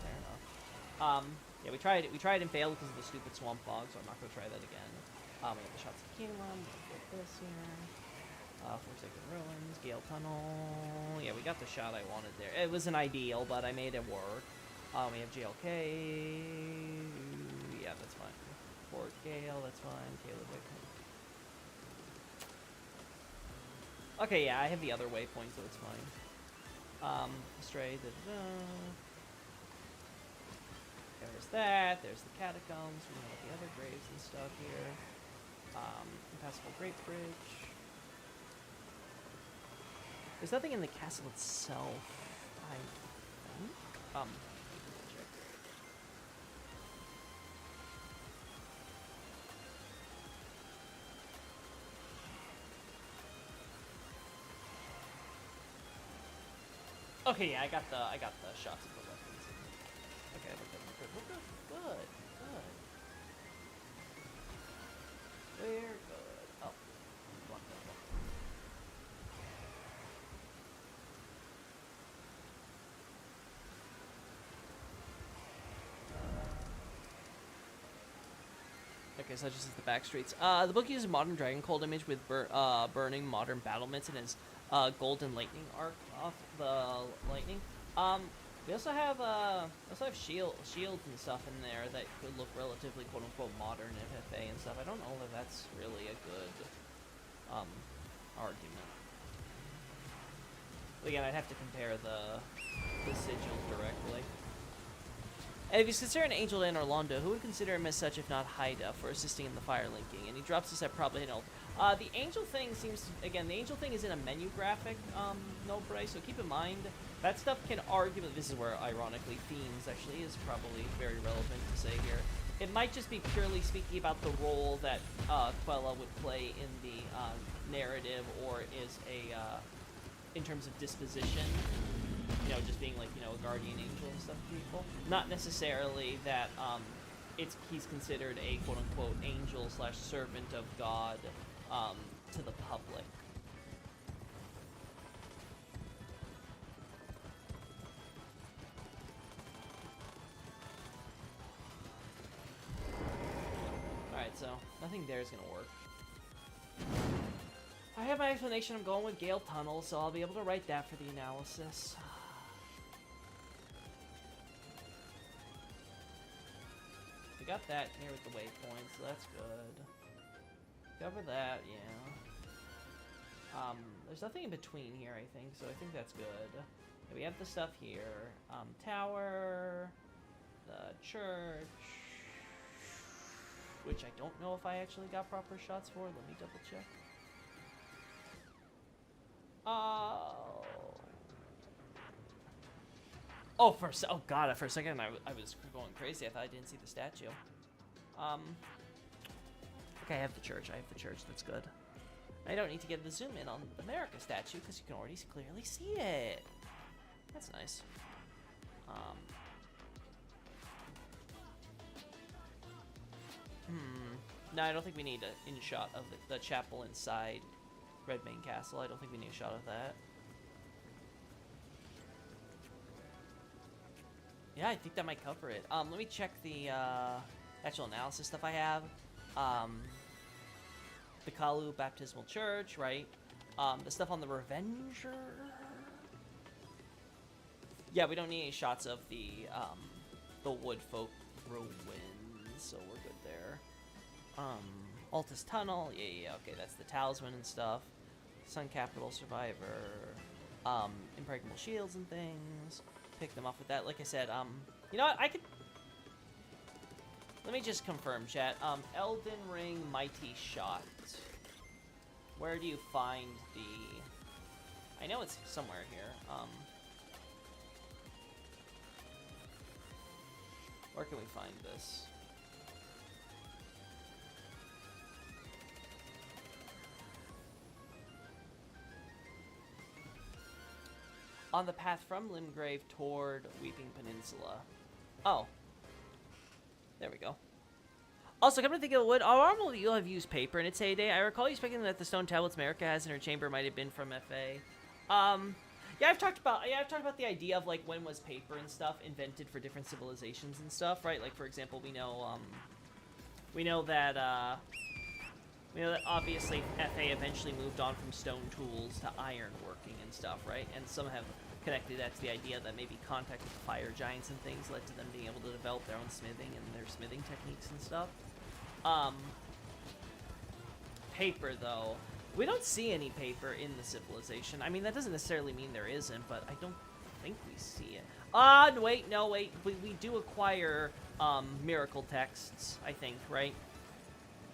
Yeah, we tried and failed because of the stupid swamp fog, so I'm not gonna try that again. We have the shots of Kingdom. Get this here. Forsaken Ruins, Gale Tunnel. Yeah, we got the shot I wanted there. It wasn't ideal, but I made it work. We have JLK. Yeah, that's fine. Fort Gale, that's fine. Caleb Waypoint. Okay, yeah, I have the other waypoint, so it's fine. Stray, There's that. There's the catacombs. We have the other graves and stuff here. Impassable Great Bridge. There's nothing in the castle itself, I think. Check. Okay, yeah, I got the shots of the weapons. Okay, we're good. America, such as the back streets. The book uses modern Dragon Cold image with burning modern battlements and his golden lightning arc off the lightning. We also have shields and stuff in there that could look relatively quote unquote modern FFA and stuff. I don't know if that's really a good argument. Again, I'd have to compare the sigils directly. And if he's considered an Angel in Orlando, who would consider him as such if not Haida for assisting in the fire linking? And he drops this at probably an the Angel thing seems to, again, the Angel thing is in a menu graphic, no Bryce, so keep in mind that stuff can arguably, this is where ironically themes actually is probably very relevant to say here. It might just be purely speaking about the role that Quella would play in the narrative, or is a in terms of disposition, you know, just being like, you know, a guardian angel and stuff to people. Not necessarily that he's considered a quote-unquote angel / servant of God to the public. Alright, so nothing there is gonna work. I have my explanation. I'm going with Gale Tunnel, so I'll be able to write that for the analysis. We got that here with the waypoints, so that's good. Cover that, yeah. There's nothing in between here, I think, so I think that's good. We have the stuff here. Tower, the church, which I don't know if I actually got proper shots for. Let me double check. Oh, oh god, for a second I was going crazy. I thought I didn't see the statue. Okay, I have the church. That's good. I don't need to get the zoom in on the America statue because you can already clearly see it. That's nice. No, I don't think we need an in-shot of the chapel inside Redmane Castle. I don't think we need a shot of that. Yeah, I think that might cover it. Let me check the actual analysis stuff I have. The Kalu Baptismal Church, right? The stuff on the Revenger. Yeah, we don't need any shots of the Woodfolk ruins, so we're good there. Altus Tunnel, yeah, okay, that's the Talisman and stuff. Sun Capital Survivor, Impregnable Shields and things. Pick them off with that. Like I said, you know what, I could... Let me just confirm, chat. Elden Ring Mighty Shot. Where do you find the... I know it's somewhere here. Where can we find this? On the path from Limgrave toward Weeping Peninsula. Oh. There we go. Also, come to think of it, would Armel you'll have used paper in its heyday? I recall you speaking that the stone tablets America has in her chamber might have been from FA. Yeah, I've talked about the idea of like when was paper and stuff invented for different civilizations and stuff, right? Like for example, we know that obviously FA eventually moved on from stone tools to iron working and stuff, right? And some have connected that to the idea that maybe contact with the fire giants and things led to them being able to develop their own smithing and their smithing techniques and stuff. Paper, though. We don't see any paper in the civilization. I mean, that doesn't necessarily mean there isn't, but I don't think we see it. Wait. We do acquire miracle texts, I think, right?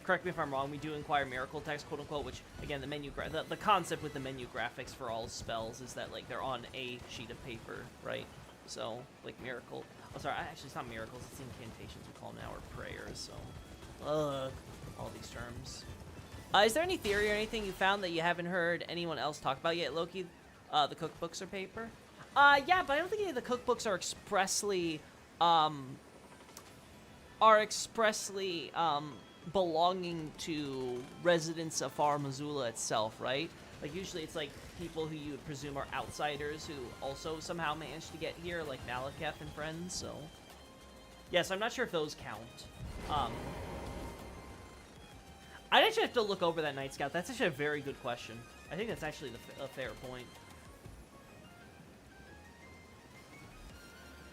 Correct me if I'm wrong, we do acquire miracle text, quote unquote, which, again, the concept with the menu graphics for all spells is that, like, they're on a sheet of paper, right? So, like, miracle. Oh, sorry, actually, it's not miracles, it's incantations we call them now, or prayers, so. All these terms. Is there any theory or anything you found that you haven't heard anyone else talk about yet, Loki? The cookbooks are paper? Yeah, but I don't think any of the cookbooks are expressly, belonging to residents of Far Missoula itself, right? Like, usually it's like people who you would presume are outsiders who also somehow managed to get here, like Malekith and friends, so... Yes, I'm not sure if those count. I'd actually have to look over that Night Scout. That's actually a very good question. I think that's actually a fair point.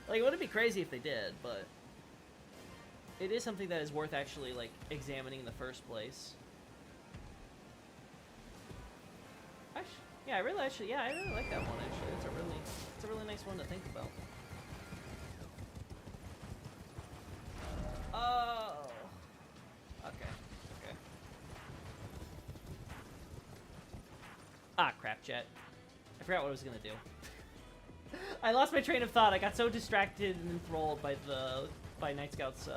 Like, it wouldn't be crazy if they did, but it is something that is worth actually, like, examining in the first place. Yeah, I really like that one, actually. It's a really nice one to think about. Oh. Okay. Ah, crap, chat. I forgot what I was gonna do. I lost my train of thought. I got so distracted and enthralled by Night Scout's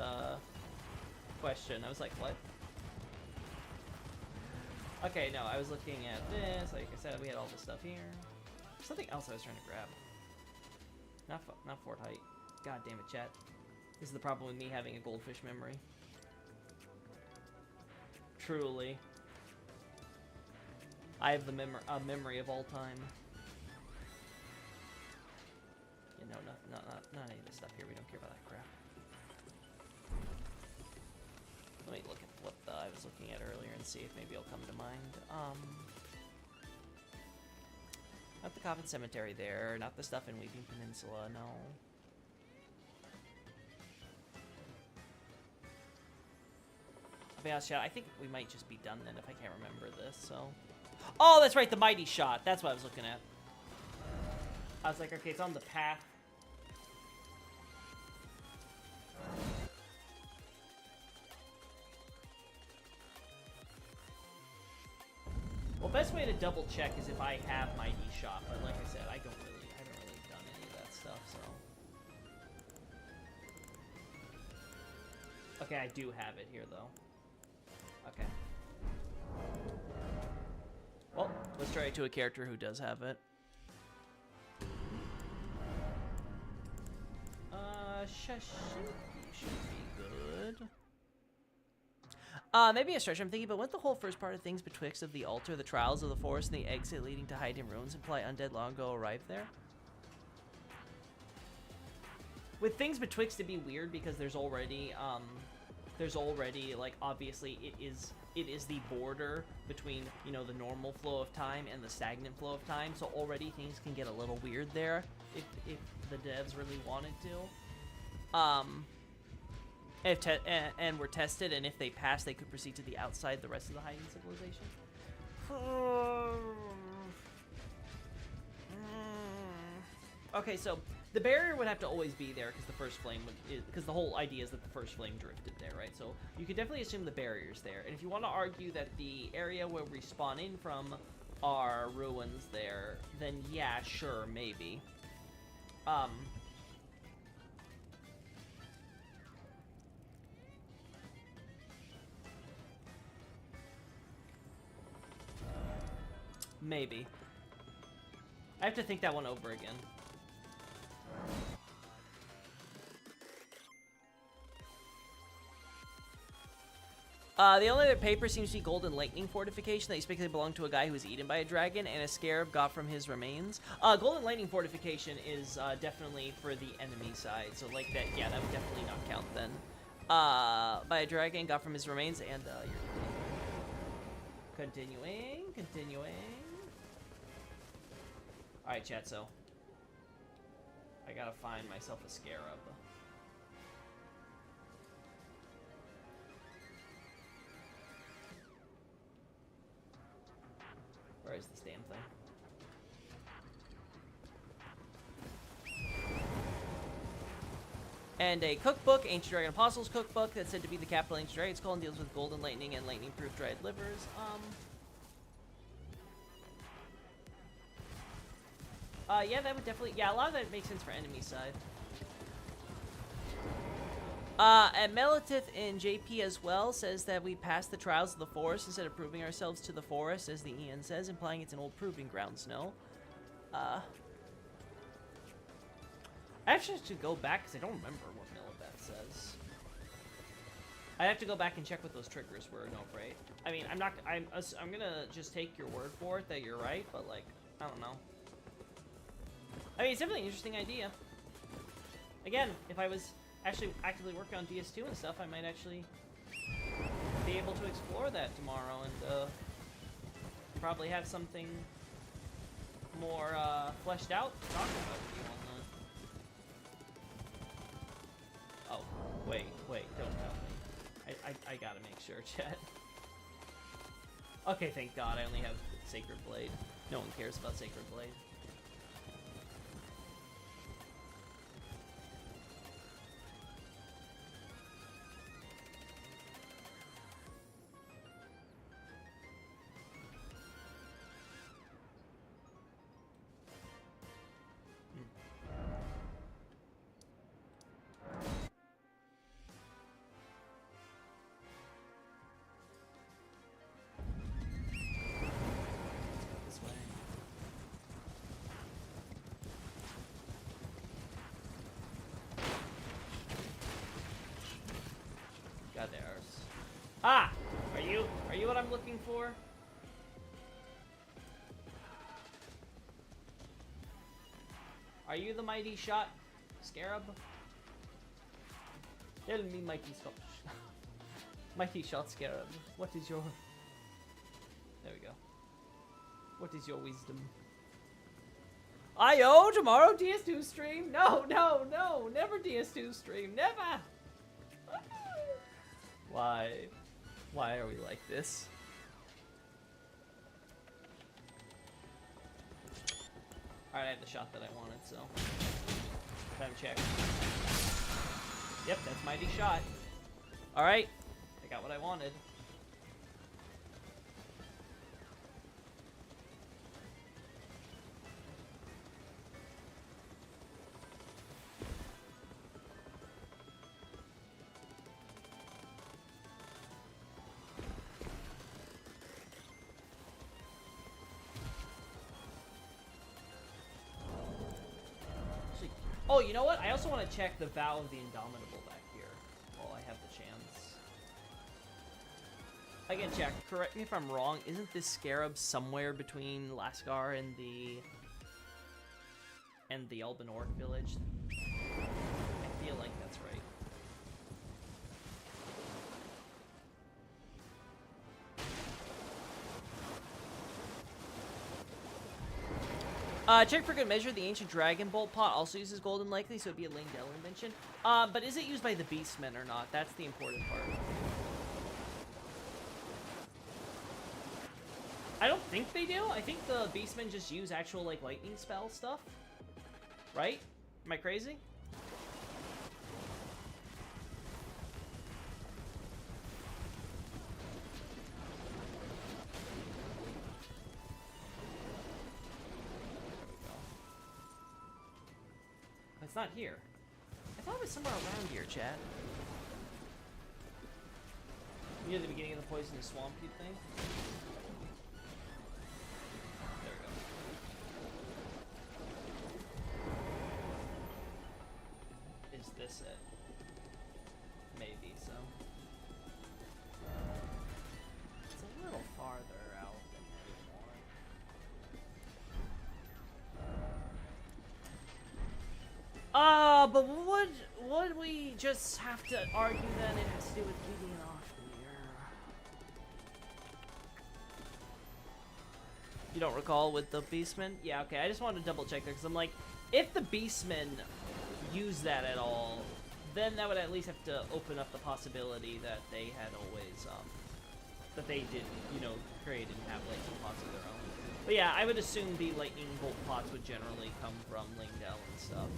question. I was like, what? Okay, no, I was looking at this. Like I said, we had all this stuff here. Something else I was trying to grab. Not Fort Height. God damn it, chat. This is the problem with me having a goldfish memory. Truly. I have the memory of all time. You know, not any of this stuff here. We don't care about that crap. Let me look at what I was looking at earlier and see if maybe it'll come to mind. Not the Coffin Cemetery there. Not the stuff in Weeping Peninsula, no. I'll be honest, chat, I think we might just be done then if I can't remember this, so... Oh, that's right, the Mighty Shot. That's what I was looking at. I was like, okay, it's on the path. Well, best way to double check is if I have Mighty Shot, but like I said, I haven't really done any of that stuff, so. Okay, I do have it here, though. Okay. Well, let's try it to a character who does have it. Shashiki should be good. Maybe a stretch I'm thinking, but wouldn't the whole first part of things betwixt of the altar, the trials of the forest, and the exit leading to Hiding Ruins imply undead long ago arrived there? With things betwixt, it'd be weird because there's already, like, obviously it is the border between, you know, the normal flow of time and the stagnant flow of time, so already things can get a little weird there if the devs really wanted to. And were tested, and if they passed, they could proceed to the outside the rest of the hiding civilization. Okay, so the barrier would have to always be there because the first flame would, because the whole idea is that the first flame drifted there, right? So you could definitely assume the barrier's there. And if you want to argue that the area where we spawn in from are ruins there, then yeah, sure, maybe. Maybe. I have to think that one over again. The only other paper seems to be Golden Lightning Fortification that expected belonged to a guy who was eaten by a dragon and a scarab got from his remains. Golden Lightning Fortification is definitely for the enemy side, so like that, yeah, that would definitely not count then. By a dragon got from his remains, and you're continuing. Alright, chat, so I gotta find myself a scarab. Where is this damn thing? And a cookbook, Ancient Dragon Apostles cookbook, that's said to be the capital Ancient Dragon Skull and deals with golden lightning and lightning-proof dried livers. Yeah, that would definitely, yeah, a lot of that makes sense for enemy side. And Melitith in JP as well says that we passed the trials of the forest instead of proving ourselves to the forest, as the Ian says, implying it's an old proving ground, Snow. I actually should go back because I don't remember what Melitith says. I have to go back and check what those triggers were. No, right? I mean, I'm gonna just take your word for it that you're right, but like, I don't know. I mean, it's definitely an interesting idea. Again, if I was actually actively working on DS2 and stuff, I might actually be able to explore that tomorrow and probably have something more fleshed out to talk about with you on that. Oh, wait, don't tell me. I gotta make sure, chat. Okay, thank God I only have Sacred Blade. No one cares about Sacred Blade. This way. God, there's. Ah! Are you what I'm looking for? Are you the mighty shot scarab? Tell me, mighty shot. Mighty shot scarab. What is your... There we go. What is your wisdom? IO tomorrow DS2 stream? No, never DS2 stream, never! Why? Why are we like this? Alright, I had the shot that I wanted, so... Time check. Yep, that's mighty shot. Alright, I got what I wanted. Oh, you know what? I also want to check the Vow of the Indomitable back here while I have the chance. Again, check. Correct me if I'm wrong. Isn't this scarab somewhere between Lascar and the Elben Orc village? I feel like that's right. Check for good measure, the ancient Dragon Bolt pot also uses golden likely, so it'd be a Langdell invention. But is it used by the Beastmen or not? That's the important part. I don't think they do. I think the Beastmen just use actual, like, lightning spell stuff. Right? Am I crazy? It's not here. I thought it was somewhere around here, chat. Near the beginning of the poisonous swamp, you think? There we go. Is this it? Maybe so. It's a little farther out than we want. But would we just have to argue then it has to do with Gideon Ofnir? You don't recall with the Beastmen? Yeah, okay, I just wanted to double check there, because I'm like, if the Beastmen use that at all, then that would at least have to open up the possibility that they had always, that they did, you know, create and have lightning pots of their own. But yeah, I would assume the lightning bolt pots would generally come from Langdell and stuff.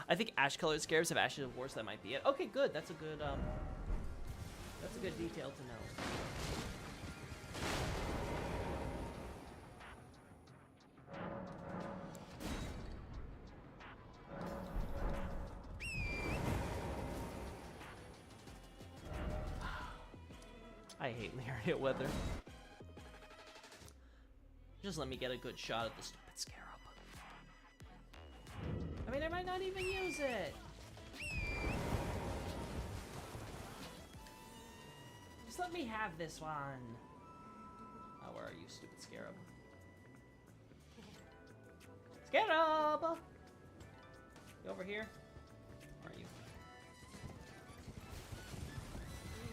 I think ash-colored scarabs have Ashes of War, so that might be it. Okay, good. That's a good detail to know. I hate Lariat weather. Just let me get a good shot at the stupid scarab. I mean, I might not even use it. Just let me have this one. Oh, where are you, stupid scarab? Scarab! You over here? Where are you?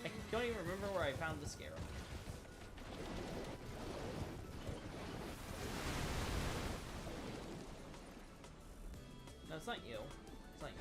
I don't even remember where I found the Scarab. No, it's not you. It's not you.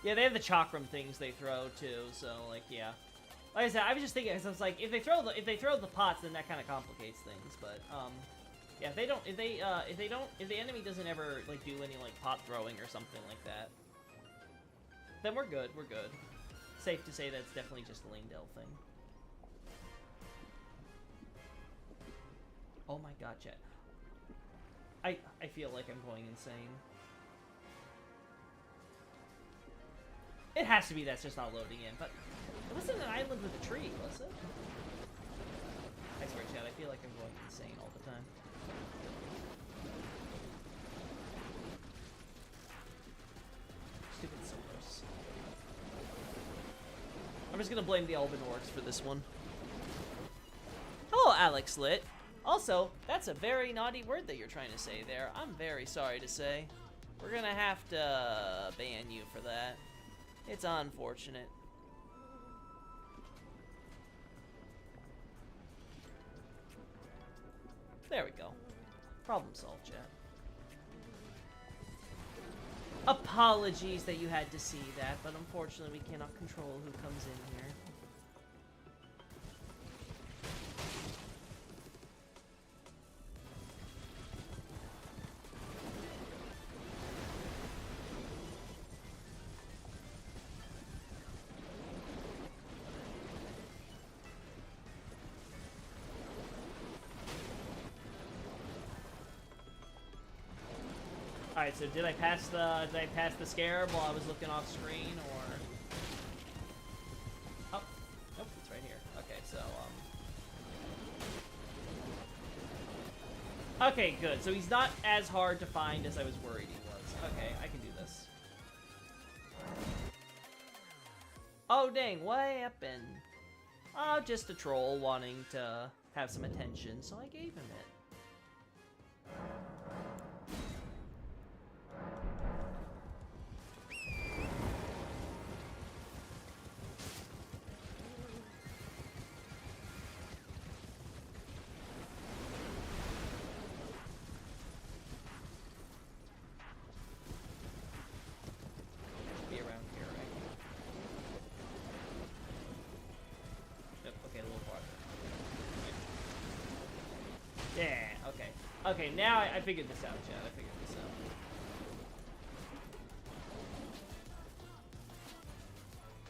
Yeah, they have the chakram things they throw too, so like yeah. Like I said, I was just thinking, I was like, if they throw the pots, then that kind of complicates things. But yeah, if the enemy doesn't ever like do any like pot throwing or something like that, then we're good. We're good. Safe to say that's definitely just a Lingdale thing. Oh my god, chat. I feel like I'm going insane. It has to be that's just not loading in, but it wasn't an island with a tree, was it? I swear, chat, I feel like I'm going insane all the time. Stupid Silvers. I'm just gonna blame the Elven Orcs for this one. Hello, Alex Lit. Also, that's a very naughty word that you're trying to say there. I'm very sorry to say. We're gonna have to ban you for that. It's unfortunate. There we go. Problem solved, chat. Apologies that you had to see that, but unfortunately we cannot control who comes in here. Alright, so did I pass the scarab while I was looking off screen, or... Oh, nope, it's right here. Okay, so, okay, good. So he's not as hard to find as I was worried he was. Okay, I can do this. Oh, dang, what happened? Oh, just a troll wanting to have some attention, so I gave him it. Okay, now I figured this out, Chad. I figured this out.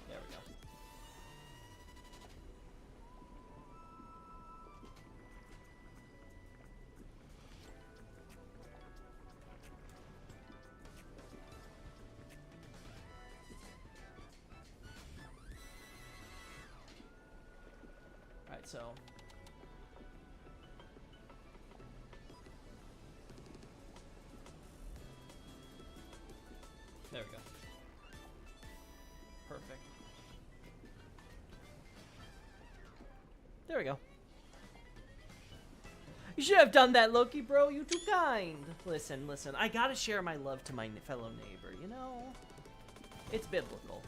There we go. Alright, so... There we go. Perfect. There we go. You should have done that, Loki, bro. You're too kind. Listen, listen. I gotta share my love to my fellow neighbor, you know? It's biblical.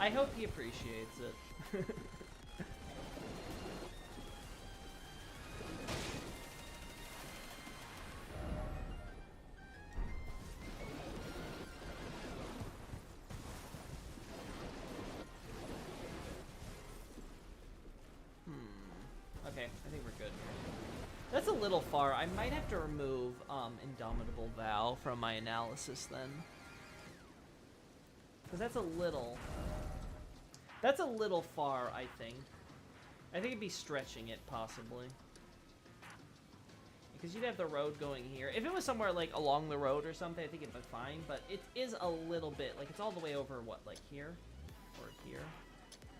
I hope he appreciates it. Okay, I think we're good. That's a little far. I might have to remove Indomitable Vow from my analysis then. Because that's a little far, I think. I think it'd be stretching it, possibly. because you'd have the road going here. If it was somewhere, like, along the road or something, I think it'd be fine, but it is a little bit, like, it's all the way over, what, like, here? Or here?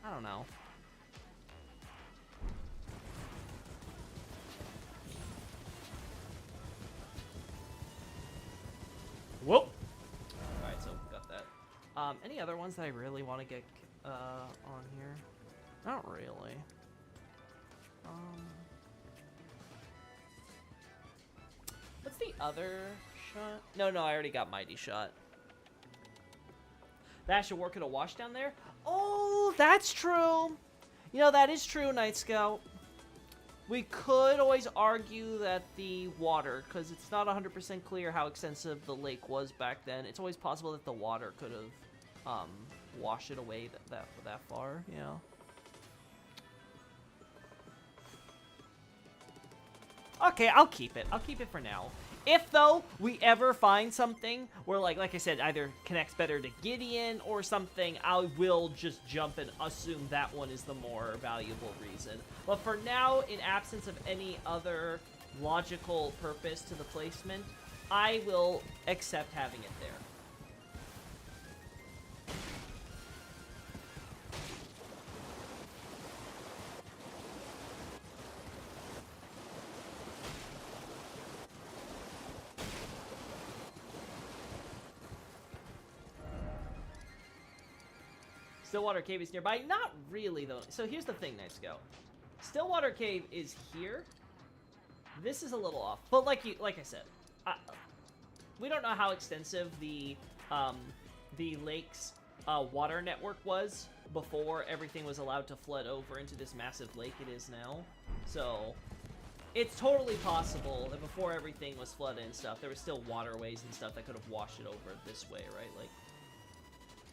I don't know. Whoa! Alright, so got that. Any other ones that I really want to get, on here? Not really. What's the other shot? No, I already got Mighty Shot. That should work at a wash down there? Oh, that's true! You know, that is true, Night Scout. We could always argue that the water, because it's not 100% clear how extensive the lake was back then, it's always possible that the water could have washed it away that far, you know? Okay, I'll keep it. I'll keep it for now. If, though, we ever find something where, like I said, either connects better to Gideon or something, I will just jump and assume that one is the more valuable reason. But for now, in absence of any other logical purpose to the placement, I will accept having it there. Stillwater Cave is nearby. Not really, though. So here's the thing, Night Scout. Stillwater Cave is here. This is a little off. But like I said, we don't know how extensive the lake's water network was before everything was allowed to flood over into this massive lake it is now. So it's totally possible that before everything was flooded and stuff, there was still waterways and stuff that could have washed it over this way, right? Like,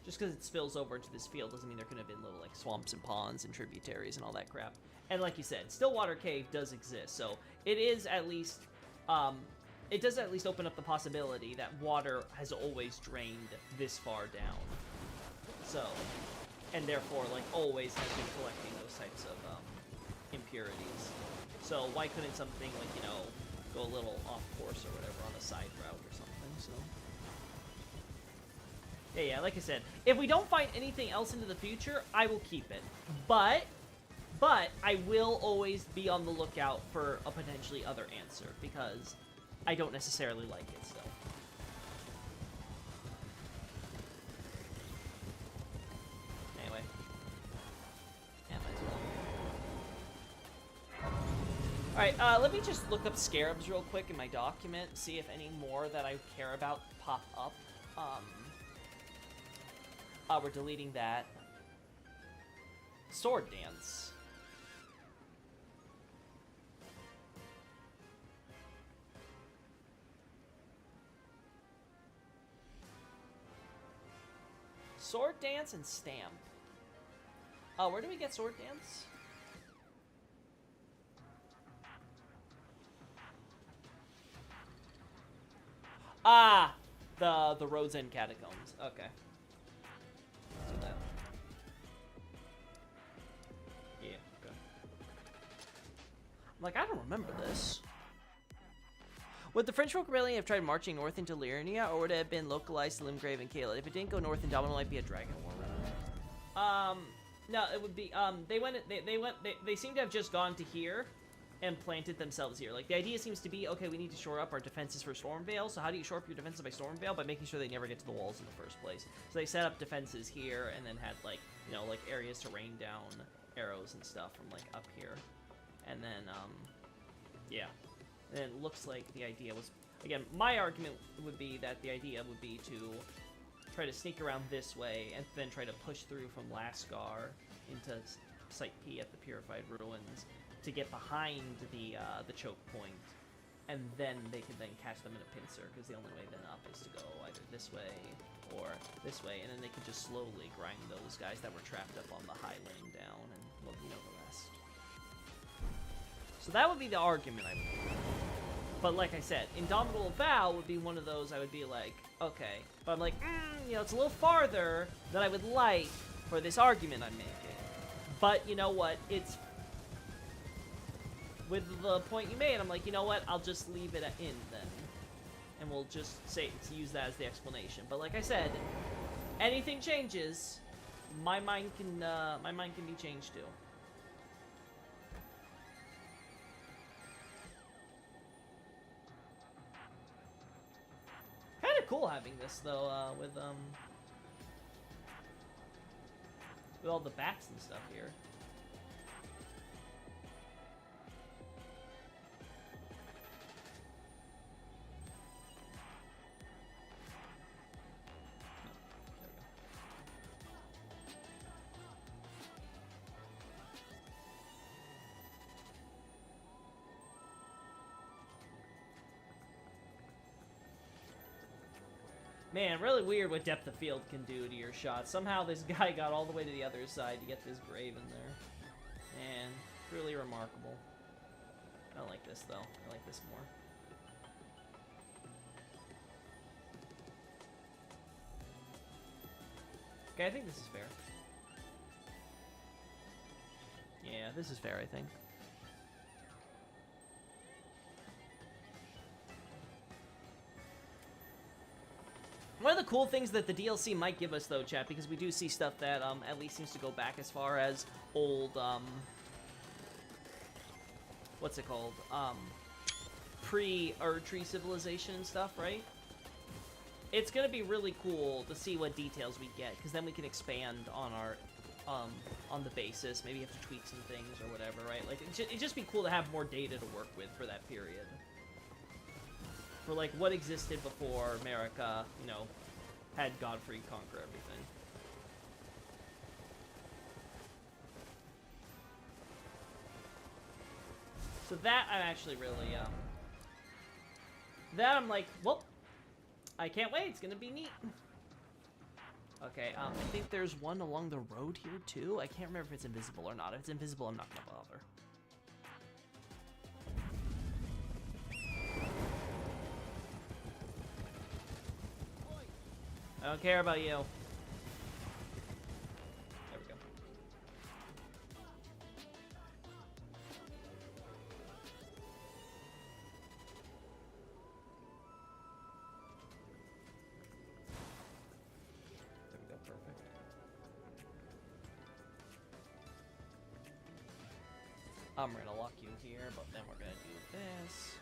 just because it spills over into this field doesn't mean there couldn't have been little, like, swamps and ponds and tributaries and all that crap. And like you said, Stillwater Cave does exist, so it is at least, it does at least open up the possibility that water has always drained this far down. So, and therefore, like, always has been collecting those types of, impurities. So why couldn't something, like, you know, go a little off course or whatever on a side route or something, so... Yeah, like I said, if we don't find anything else into the future, I will keep it. But I will always be on the lookout for a potentially other answer, because I don't necessarily like it still. Anyway. Yeah, might as well. Alright, let me just look up scarabs real quick in my document, see if any more that I care about pop up. We're deleting that. Sword Dance. Sword Dance and Stamp. Where do we get Sword Dance? Ah! The Road's End Catacombs. Okay. Like, I don't remember this. Would the French folk rebellion have tried marching north into Liurnia, or would it have been localized to Limgrave and Caelid? If it didn't go north, Indomitable might be a dragon war realm. No, it would be, they seem to have just gone to here and planted themselves here. Like, the idea seems to be, okay, we need to shore up our defenses for Stormveil, so how do you shore up your defenses by Stormveil? By making sure they never get to the walls in the first place. So they set up defenses here, and then had, like, you know, like, areas to rain down arrows and stuff from, like, up here. And then, yeah. And it looks like the idea was... Again, my argument would be that the idea would be to try to sneak around this way and then try to push through from Lascar into Site P at the Purified Ruins to get behind the choke point. And then they could then catch them in a pincer, because the only way then up is to go either this way or this way. And then they could just slowly grind those guys that were trapped up on the high lane down, and, well, you know the rest. So that would be the argument I would make. But like I said, Indomitable Vow would be one of those I would be like, okay. But I'm like, you know, it's a little farther than I would like for this argument I'm making. But you know what? It's... with the point you made, I'm like, you know what? I'll just leave it in then, and we'll just use that as the explanation. But like I said, anything changes, my mind can be changed too. Kind of cool having this though, with all the bats and stuff here. Man, really weird what depth of field can do to your shot. Somehow this guy got all the way to the other side to get this grave in there. Man, truly remarkable. I don't like this, though. I like this more. Okay, I think this is fair. Yeah, this is fair, I think. One of the cool things that the DLC might give us, though, chat, because we do see stuff that at least seems to go back as far as old, what's it called? Pre-Erdtree civilization and stuff, right? It's gonna be really cool to see what details we get, because then we can expand on our, on the basis. Maybe you have to tweak some things or whatever, right? Like, it'd just be cool to have more data to work with for that period. For, like, what existed before America, you know, had Godfrey conquer everything. So that I'm actually really, that I'm like, well, I can't wait, it's gonna be neat. Okay, I think there's one along the road here, too. I can't remember if it's invisible or not. If it's invisible, I'm not gonna bother. I don't care about you. There we go. There we go, perfect. We're gonna lock you here, but then we're gonna do this.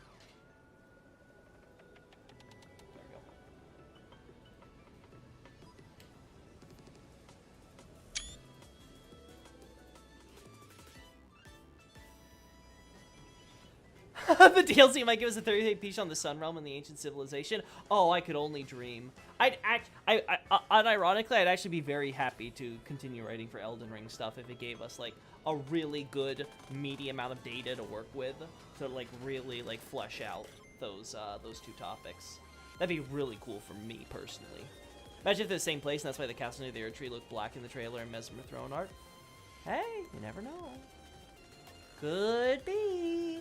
The DLC might give us a 30-day piece on the Sun Realm and the ancient civilization. Oh, I could only dream. Unironically, I'd actually be very happy to continue writing for Elden Ring stuff if it gave us like a really good meaty amount of data to work with to like really like flesh out those two topics. That'd be really cool for me personally. Imagine if they're the same place, and that's why the castle near the Erdtree looked black in the trailer and Mesmer Throne art. Hey, you never know. Could be.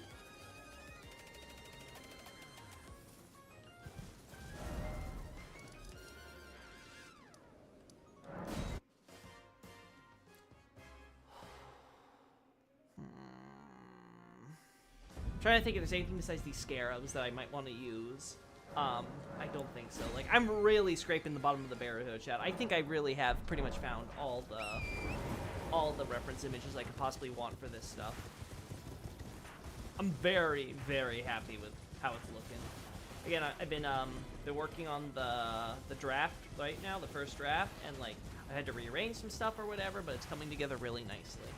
I'm trying to think if there's anything besides these scarabs that I might want to use. I don't think so. Like, I'm really scraping the bottom of the barrel, chat. I think I really have pretty much found all the reference images I could possibly want for this stuff. I'm very, very happy with how it's looking. Again, I've been working on the draft right now, the first draft, and like I had to rearrange some stuff or whatever, but it's coming together really nicely.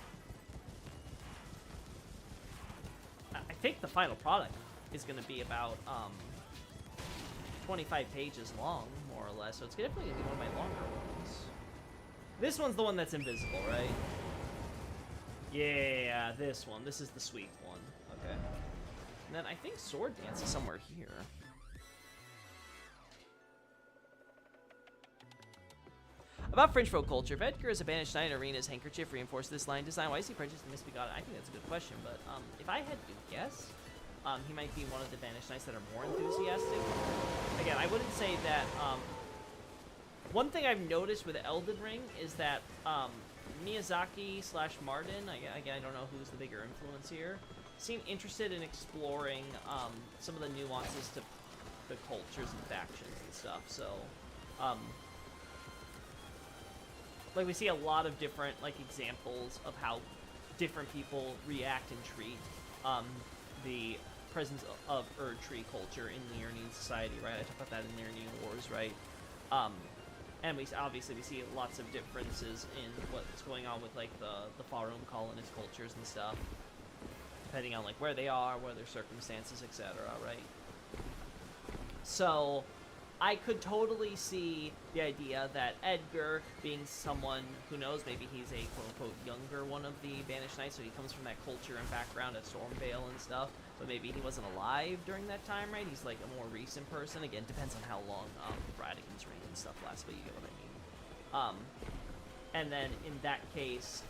I think the final product is going to be about 25 pages long, more or less, so it's definitely going to be one of my longer ones. This one's the one that's invisible, right? Yeah, this one. This is the sweet one. Okay. And then I think Sword Dance is somewhere here. About French folk culture, if Edgar is a banished knight, Arena's handkerchief reinforced this line design. Why is he prejudiced and misbegotten? I think that's a good question, but if I had to guess, he might be one of the banished knights that are more enthusiastic. Again, I wouldn't say that. One thing I've noticed with Elden Ring is that Miyazaki / Martin, again, I don't know who's the bigger influence here, seem interested in exploring some of the nuances to the cultures and factions and stuff. So, like, we see a lot of different, like, examples of how different people react and treat the presence of Erdtree culture in Liurnian society, right? I talk about that in Liurnian Wars, right? And we see lots of differences in what's going on with, like, the Farum colonist cultures and stuff, depending on, like, where they are, what their circumstances, etc., right? So, I could totally see the idea that Edgar, being someone who knows, maybe he's a quote-unquote younger one of the Banished Knights, so he comes from that culture and background of Stormveil and stuff, but maybe he wasn't alive during that time, right? He's like a more recent person. Again, depends on how long Radagon's reign and stuff lasts, but you get what I mean. And then in that case,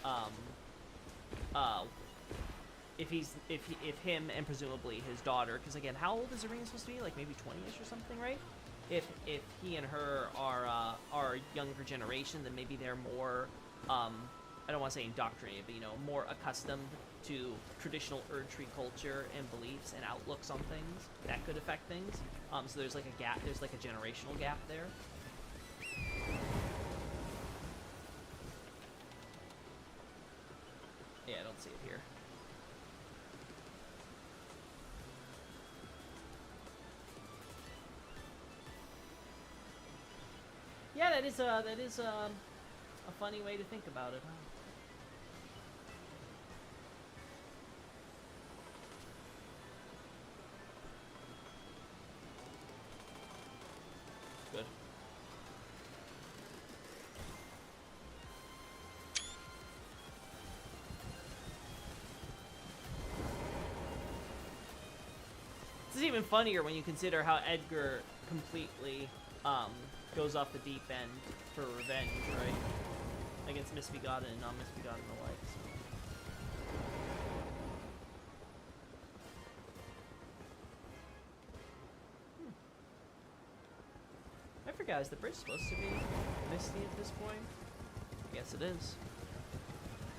if him and presumably his daughter, because again, how old is Irina supposed to be? Like maybe 20-ish or something, right? If he and her are younger generation, then maybe they're more, I don't want to say indoctrinated, but, you know, more accustomed to traditional Erdtree culture and beliefs and outlooks on things that could affect things. So there's like a gap, there's like a generational gap there. Yeah, I don't see it here. Yeah, that is a funny way to think about it, huh? Good. This is even funnier when you consider how Edgar completely goes off the deep end for revenge, right? Against Misbegotten and non-Misbegotten alike. So. I forgot, is the bridge supposed to be misty at this point? I guess it is.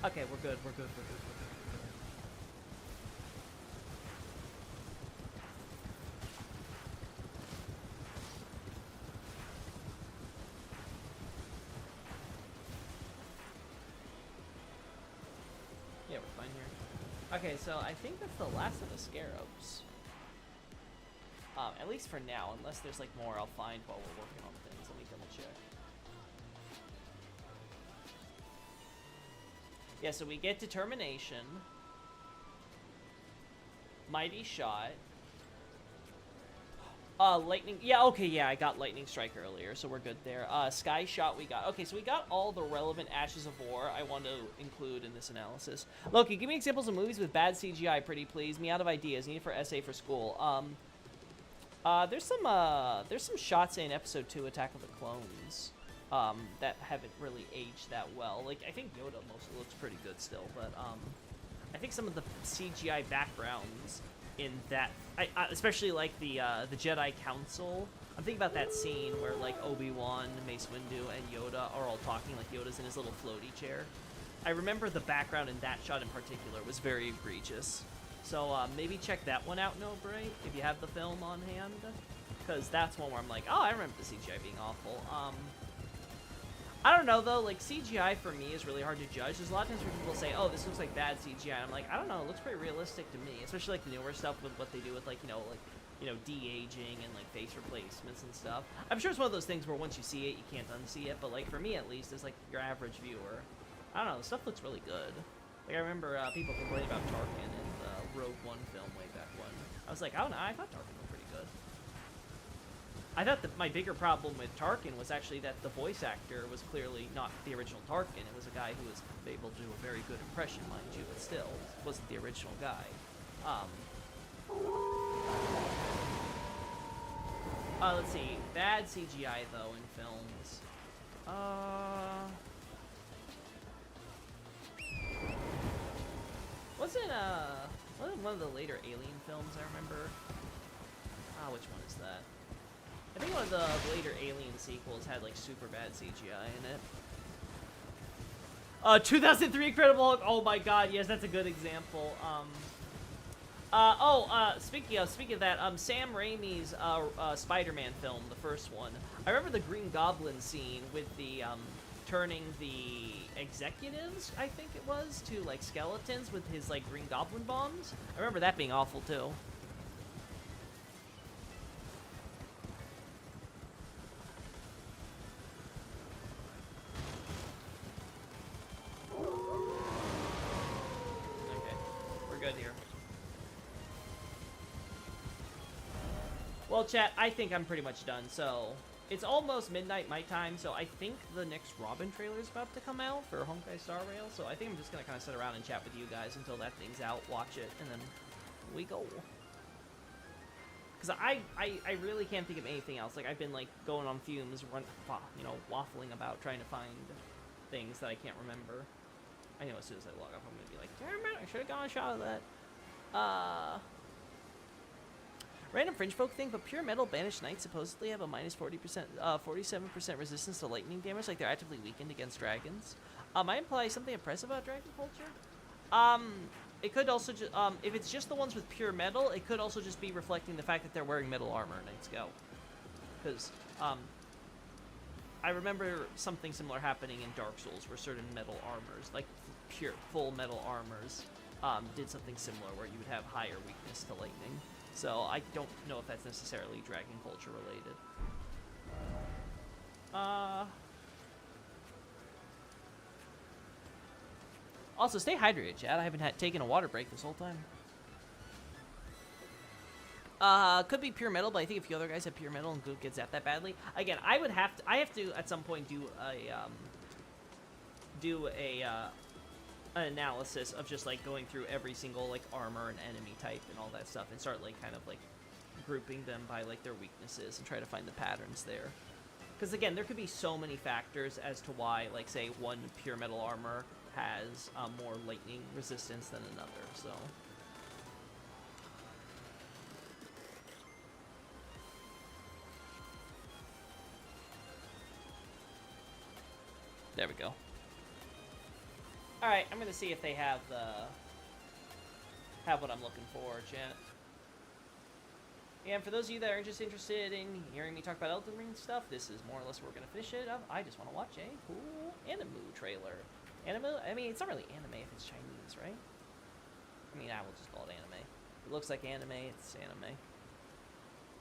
Okay, we're good, we're good, we're good, we're good. Yeah, we're fine here. Okay, so I think that's the last of the scarabs. At least for now, unless there's like more I'll find while we're working on things. Let me double check. Yeah, so we get Determination, Mighty Shot, Lightning, yeah, okay, yeah, I got Lightning Strike earlier, so we're good there. Sky Shot we got. Okay, so we got all the relevant Ashes of War I want to include in this analysis. Loki, give me examples of movies with bad CGI, pretty please. Me out of ideas, needed for essay for school. There's some shots in Episode 2, Attack of the Clones, that haven't really aged that well. Like, I think Yoda mostly looks pretty good still, but, I think some of the CGI backgrounds in that, especially like the Jedi Council. I'm thinking about that scene where like Obi-Wan, Mace Windu, and Yoda are all talking, like Yoda's in his little floaty chair. I remember the background in that shot in particular was very egregious. So maybe check that one out, Nobre, if you have the film on hand, because that's one where I'm like, oh, I remember the CGI being awful. I don't know, though, like, CGI for me is really hard to judge. There's a lot of times where people say, oh, this looks like bad CGI, and I'm like, I don't know, it looks pretty realistic to me, especially, like, the newer stuff with what they do with, like, de-aging and, like, face replacements and stuff. I'm sure it's one of those things where once you see it, you can't unsee it, but, like, for me, at least, as, like, your average viewer, I don't know, the stuff looks really good. Like, I remember people complaining about Tarkin in the Rogue One film way back when. I was like, I don't know, I thought Tarkin looked pretty good. I thought that my bigger problem with Tarkin was actually that the voice actor was clearly not the original Tarkin. It was a guy who was able to do a very good impression, mind you, but still wasn't the original guy. Let's see. Bad CGI, though, in films. Wasn't one of the later Alien films, I remember? Which one is that? I think one of the later Alien sequels had, like, super bad CGI in it. 2003 Incredible Hulk, oh my god, yes, that's a good example. Speaking of that, Sam Raimi's Spider-Man film, the first one. I remember the Green Goblin scene with the turning the executives, I think it was, to like skeletons with his like Green Goblin bombs. I remember that being awful too. Okay, we're good here. Well, chat, I think I'm pretty much done, so... It's almost midnight my time, so I think the next Robin trailer is about to come out for Honkai Star Rail, so I think I'm just going to kind of sit around and chat with you guys until that thing's out, watch it, and then we go. Because I really can't think of anything else. Like, I've been, like, going on fumes, you know, waffling about trying to find things that I can't remember. I know as soon as I log off, I'm going to be like, damn it, I should have gotten a shot of that. Random fringe folk thing, but pure metal banished knights supposedly have a minus 40%, 47% resistance to lightning damage, like they're actively weakened against dragons. Might imply something impressive about dragon culture. It could also just, if it's just the ones with pure metal, it could also just be reflecting the fact that they're wearing metal armor in Knights Go. Because, I remember something similar happening in Dark Souls, where certain metal armors, like pure, full metal armors, did something similar, where you would have higher weakness to lightning. So I don't know if that's necessarily Dragon Culture related. Also, stay hydrated, Chad. I haven't taken a water break this whole time. Could be pure metal, but I think a few other guys have pure metal and Goop gets that badly. Again, I have to at some point do an analysis of just like going through every single like armor and enemy type and all that stuff and start like kind of like grouping them by like their weaknesses and try to find the patterns there. Because again, there could be so many factors as to why, like, say one pure metal armor has more lightning resistance than another. So there we go. Alright, I'm gonna see if they have what I'm looking for, chat. And for those of you that are just interested in hearing me talk about Elden Ring stuff, this is more or less where we're gonna finish it up. I just want to watch a cool anime trailer. Anime? I mean, it's not really anime if it's Chinese, right? I mean, I will just call it anime. It looks like anime, it's anime.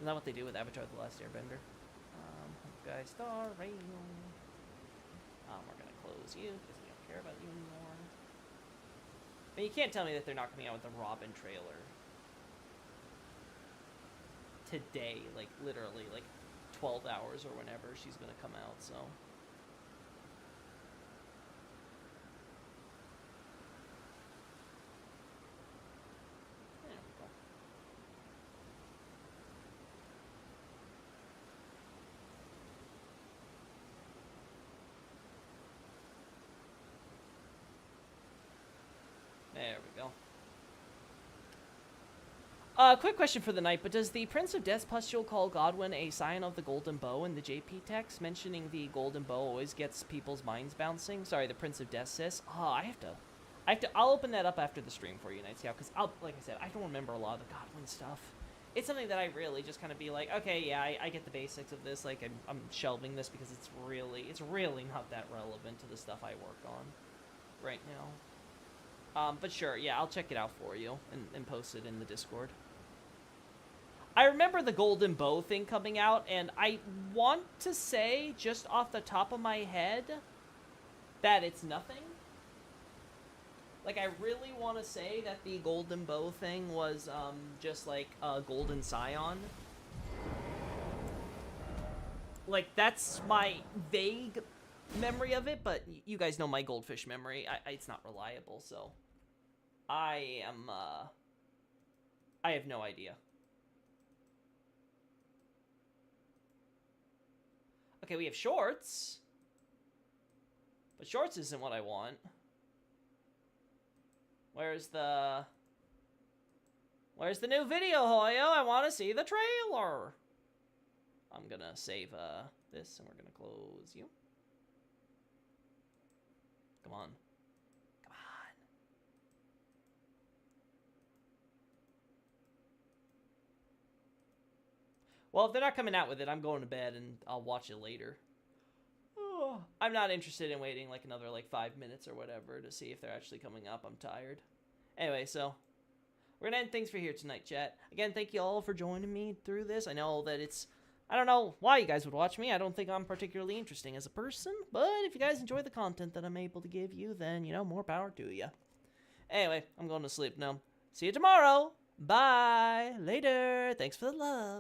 Isn't that what they do with Avatar: The Last Airbender? Honkai Star Rail. We're gonna close you because we don't care about you anymore. I mean, you can't tell me that they're not coming out with a Robin trailer today, like literally like 12 hours or whenever she's gonna come out, so. There we go. There we go. Quick question for the night, but does the Prince of Death's pustule call Godwyn a scion of the Golden Bow in the JP text, mentioning the Golden Bow always gets people's minds bouncing? Sorry, the Prince of Death says. Oh, I'll open that up after the stream for you, Night Scout, because like I said, I don't remember a lot of the Godwyn stuff. It's something that I really just kind of be like, okay, yeah, I get the basics of this, like, I'm shelving this because it's really not that relevant to the stuff I work on right now. But sure, yeah, I'll check it out for you and post it in the Discord. I remember the Golden Bow thing coming out, and I want to say, just off the top of my head, that it's nothing. Like, I really want to say that the Golden Bow thing was, just like a Golden Scion. Like, that's my vague memory of it, but you guys know my goldfish memory. It's not reliable, so I have no idea. Okay, we have shorts. But shorts isn't what I want. Where's the new video, Hoyo? I want to see the trailer. I'm gonna save this, and we're gonna close you. Come on. Come on. Well, if they're not coming out with it, I'm going to bed and I'll watch it later. I'm not interested in waiting like another like 5 minutes or whatever to see if they're actually coming up. I'm tired. Anyway, so we're gonna end things for here tonight, chat. Again, thank you all for joining me through this. I know that I don't know why you guys would watch me. I don't think I'm particularly interesting as a person, but if you guys enjoy the content that I'm able to give you, then, you know, more power to you. Anyway, I'm going to sleep now. See you tomorrow. Bye. Later. Thanks for the love.